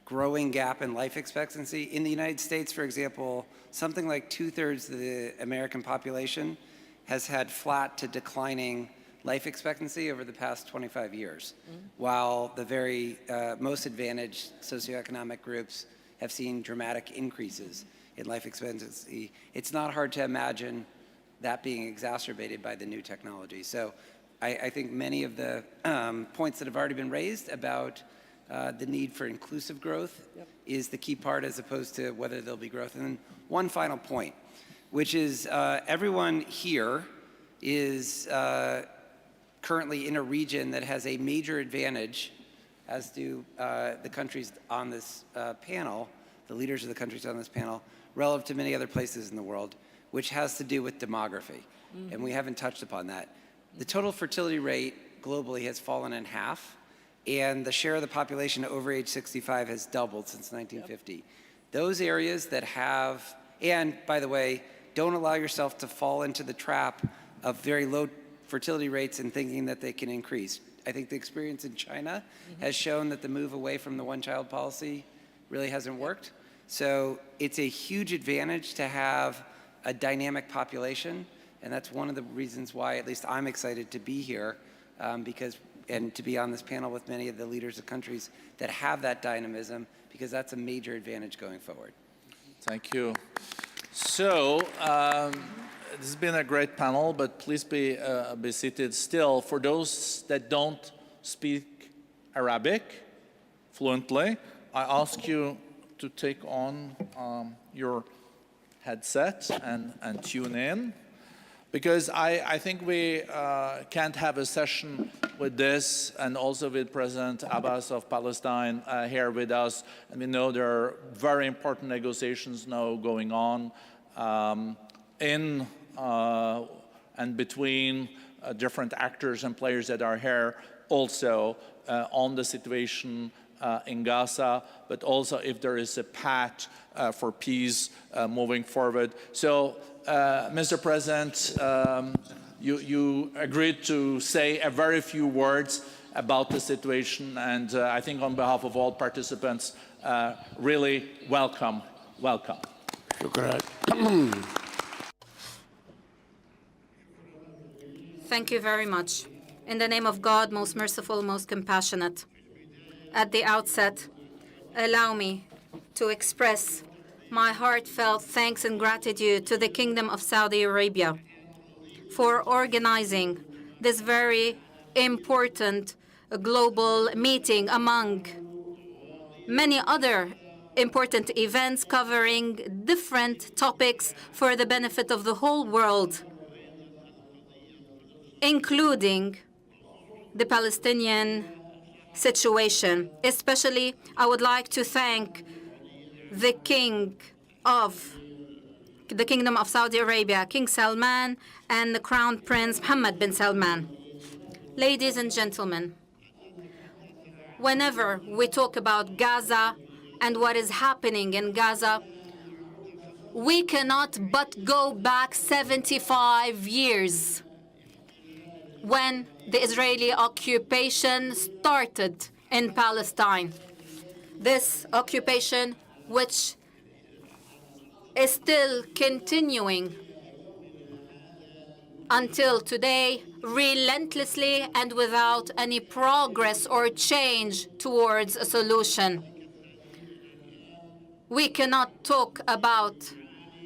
Speaker 8: growing gap in life expectancy. In the United States, for example, something like 2/3 of the American population has had flat to declining life expectancy over the past 25 years, while the very most advantaged socioeconomic groups have seen dramatic increases in life expectancy. It's not hard to imagine that being exacerbated by the new technology. So I think many of the points that have already been raised about the need for inclusive growth is the key part, as opposed to whether there'll be growth. And then one final point, which is everyone here is currently in a region that has a major advantage, as do the countries on this panel, the leaders of the countries on this panel, relative to many other places in the world, which has to do with demography. And we haven't touched upon that. The total fertility rate globally has fallen in half, and the share of the population over age 65 has doubled since 1950. Those areas that have, and by the way, don't allow yourself to fall into the trap of very low fertility rates and thinking that they can increase. I think the experience in China has shown that the move away from the one-child policy really hasn't worked. So it's a huge advantage to have a dynamic population, and that's one of the reasons why at least I'm excited to be here, and to be on this panel with many of the leaders of countries that have that dynamism, because that's a major advantage going forward.
Speaker 2: Thank you. So, this has been a great panel, but please be seated still. For those that don't speak Arabic fluently, I ask you to take on your headset and tune in, because I think we can't have a session with this and also with President Abbas of Palestine here with us. And we know there are very important negotiations now going on in and between different actors and players that are here, also on the situation in Gaza, but also if there is a path for peace moving forward. So, Mr. President, you agreed to say a very few words about the situation, and I think on behalf of all participants, really welcome.
Speaker 9: Thank you very much. In the name of God, most merciful, most compassionate. At the outset, allow me to express my heartfelt thanks and gratitude to the Kingdom of Saudi Arabia for organizing this very important global meeting among many other important events covering different topics for the benefit of the whole world, including the Palestinian situation. Especially, I would like to thank the King of the Kingdom of Saudi Arabia, King Salman, and the Crown Prince Mohammed bin Salman. Ladies and gentlemen, whenever we talk about Gaza and what is happening in Gaza, we cannot but go back 75 years when the Israeli occupation started in Palestine. This occupation, which is still continuing until today, relentlessly and without any progress or change towards a solution. We cannot talk about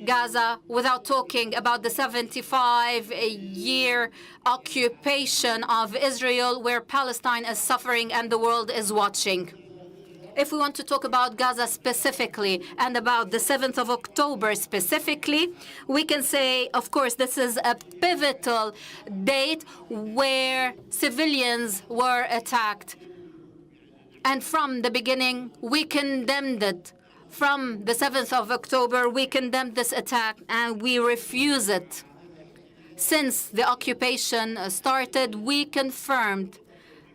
Speaker 9: Gaza without talking about the 75-year occupation of Israel, where Palestine is suffering and the world is watching. If we want to talk about Gaza specifically and about the 7th of October specifically, we can say, of course, this is a pivotal date where civilians were attacked. And from the beginning, we condemned it. From the 7th of October, we condemned this attack and we refuse it. Since the occupation started, we confirmed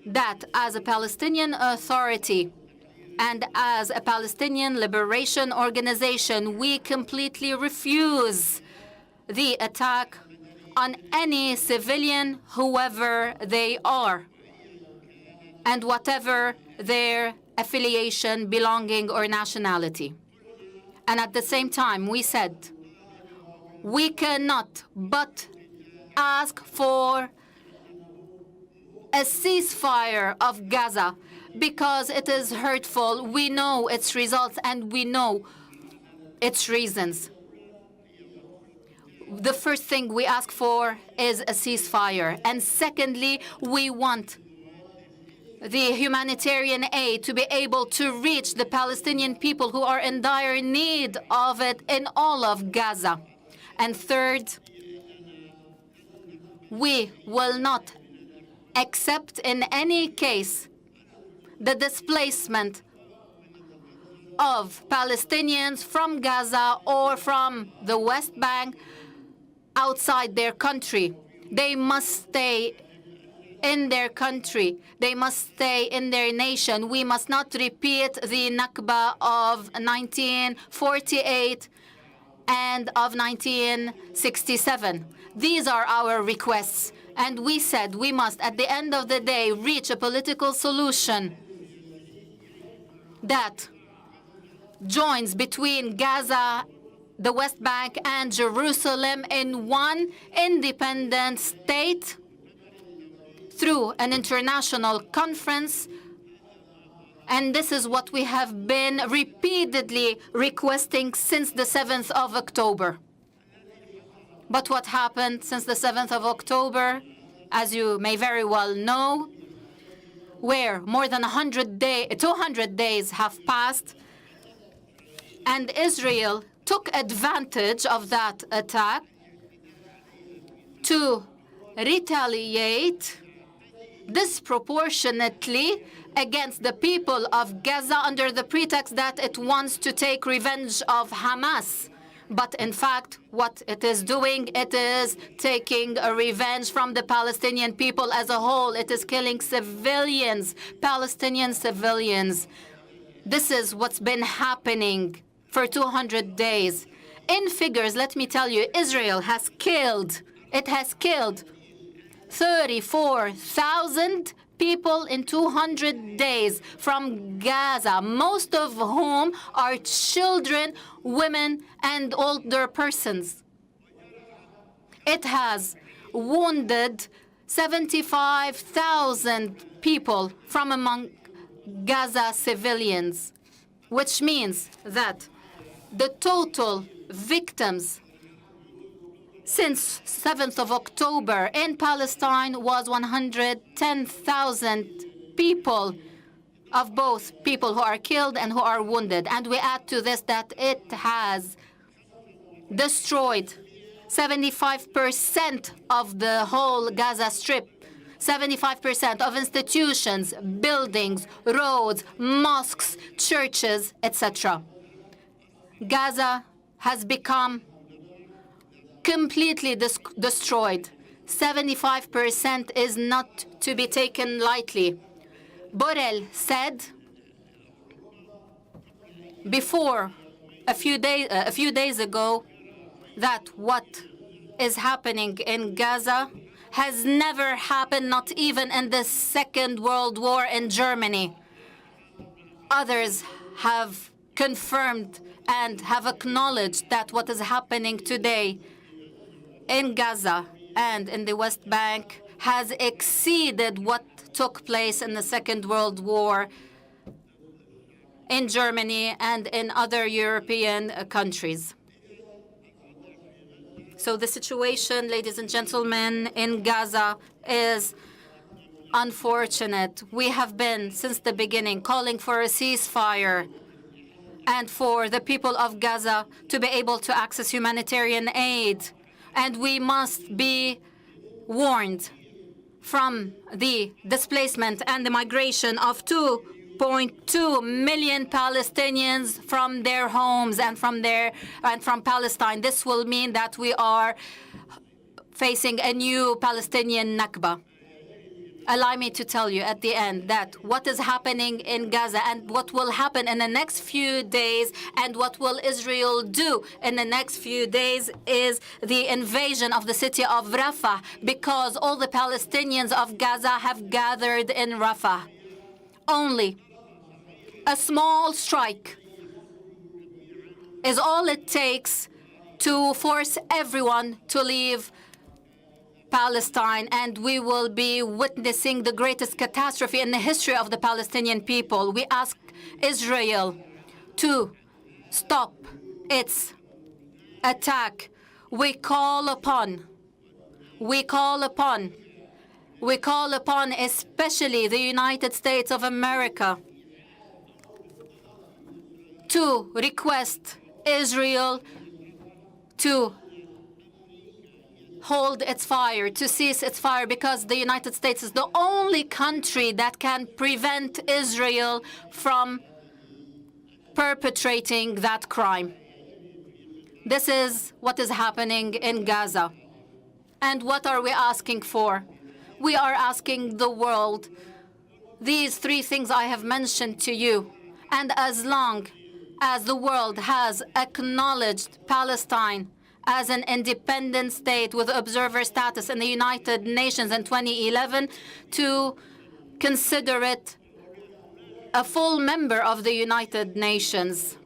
Speaker 9: that as a Palestinian authority and as a Palestinian liberation organization, we completely refuse the attack on any civilian, whoever they are, and whatever their affiliation, belonging, or nationality. And at the same time, we said, we cannot but ask for a ceasefire of Gaza because it is hurtful. We know its results and we know its reasons. The first thing we ask for is a ceasefire. And secondly, we want the humanitarian aid to be able to reach the Palestinian people who are in dire need of it in all of Gaza. And third, we will not accept in any case the displacement of Palestinians from Gaza or from the West Bank outside their country. They must stay in their country. They must stay in their nation. We must not repeat the Nakba of 1948 and of 1967. These are our requests. And we said we must, at the end of the day, reach a political solution that joins between Gaza, the West Bank, and Jerusalem in one independent state through an international conference. And this is what we have been repeatedly requesting since the 7th of October. But what happened since the 7th of October, as you may very well know, where more than 200 days have passed, and Israel took advantage of that attack to retaliate disproportionately against the people of Gaza under the pretext that it wants to take revenge of Hamas. But in fact, what it is doing, it is taking a revenge from the Palestinian people as a whole. It is killing civilians, Palestinian civilians. This is what's been happening for 200 days. In figures, let me tell you, Israel has killed 34,000 people in 200 days from Gaza, most of whom are children, women, and older persons. It has wounded 75,000 people from among Gaza civilians, which means that the total victims since 7th of October in Palestine was 110,000 people, of both people who are killed and who are wounded. And we add to this that it has destroyed 75% of the whole Gaza Strip, 75% of institutions, buildings, roads, mosques, churches, etc. Gaza has become completely destroyed. 75% is not to be taken lightly. Borrell said before a few days ago that what is happening in Gaza has never happened, not even in the Second World War in Germany. Others have confirmed and have acknowledged that what is happening today in Gaza and in the West Bank has exceeded what took place in the Second World War in Germany and in other European countries. So the situation, ladies and gentlemen, in Gaza is unfortunate. We have been, since the beginning, calling for a ceasefire and for the people of Gaza to be able to access humanitarian aid. And we must be warned from the displacement and the migration of 2.2 million Palestinians from their homes and from Palestine. This will mean that we are facing a new Palestinian Nakba. Allow me to tell you at the end that what is happening in Gaza and what will happen in the next few days and what will Israel do in the next few days is the invasion of the city of Rafah, because all the Palestinians of Gaza have gathered in Rafah. Only A small strike is all it takes to force everyone to leave Palestine, and we will be witnessing the greatest catastrophe in the history of the Palestinian people. We ask Israel to stop its attack. We call upon especially the United States of America to request Israel to hold its fire, to cease its fire, because the United States is the only country that can prevent Israel from perpetrating that crime. This is what is happening in Gaza. And what are we asking for? We are asking the world these three things I have mentioned to you. And as long as the world has acknowledged Palestine as an independent state with observer status in the United Nations in 2011, to consider it a full member of the United Nations,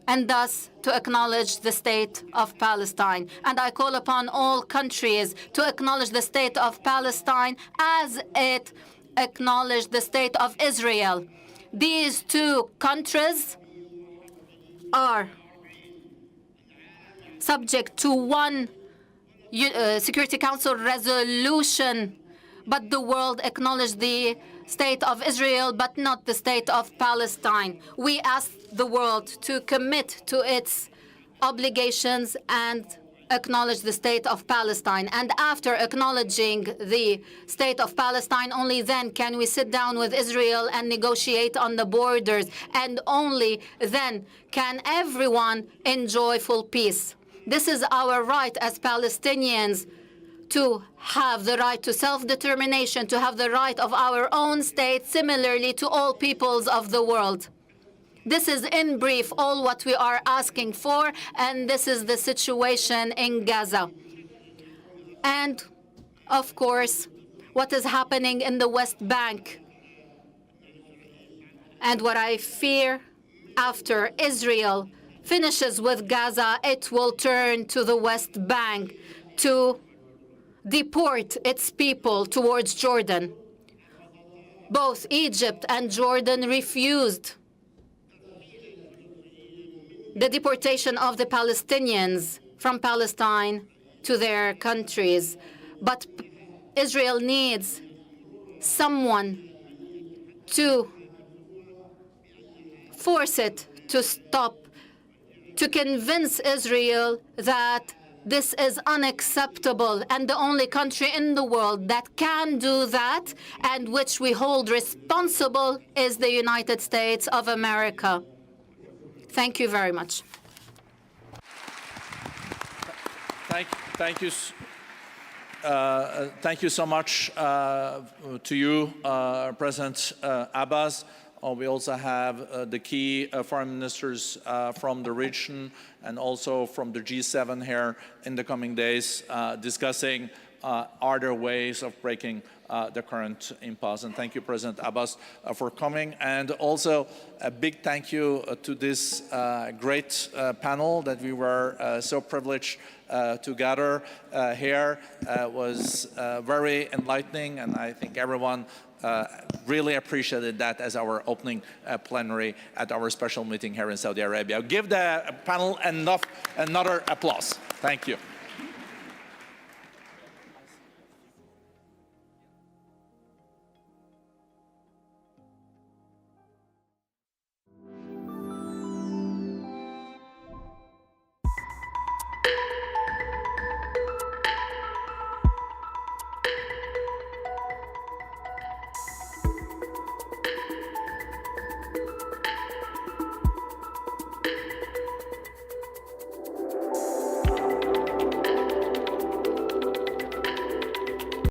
Speaker 9: and thus to acknowledge the state of Palestine. And I call upon all countries to acknowledge the state of Palestine as it acknowledged the state of Israel. These two countries are subject to one Security Council resolution, but the world acknowledged the state of Israel, but not the state of Palestine. We ask the world to commit to its obligations and acknowledge the state of Palestine. And after acknowledging the state of Palestine, only then can we sit down with Israel and negotiate on the borders, and only then can everyone enjoy full peace. This is our right as Palestinians, to have the right to self-determination, to have the right of our own state, similarly to all peoples of the world. This is, in brief, all what we are asking for, and this is the situation in Gaza. And, of course, what is happening in the West Bank. And what I fear, after Israel finishes with Gaza, it will turn to the West Bank to deport its people towards Jordan. Both Egypt and Jordan refused the deportation of the Palestinians from Palestine to their countries. But Israel needs someone to force it to stop, to convince Israel that this is unacceptable, and the only country in the world that can do that and which we hold responsible is the United States of America. Thank you very much.
Speaker 2: Thank you so much to you, President Abbas. We also have the key foreign ministers from the region and also from the G7 here in the coming days, discussing other ways of breaking the current impasse. And thank you, President Abbas, for coming. And also a big thank you to this great panel that we were so privileged to gather here. It was very enlightening, and I think everyone really appreciated that as our opening plenary at our special meeting here in Saudi Arabia. Give the panel another applause. Thank you.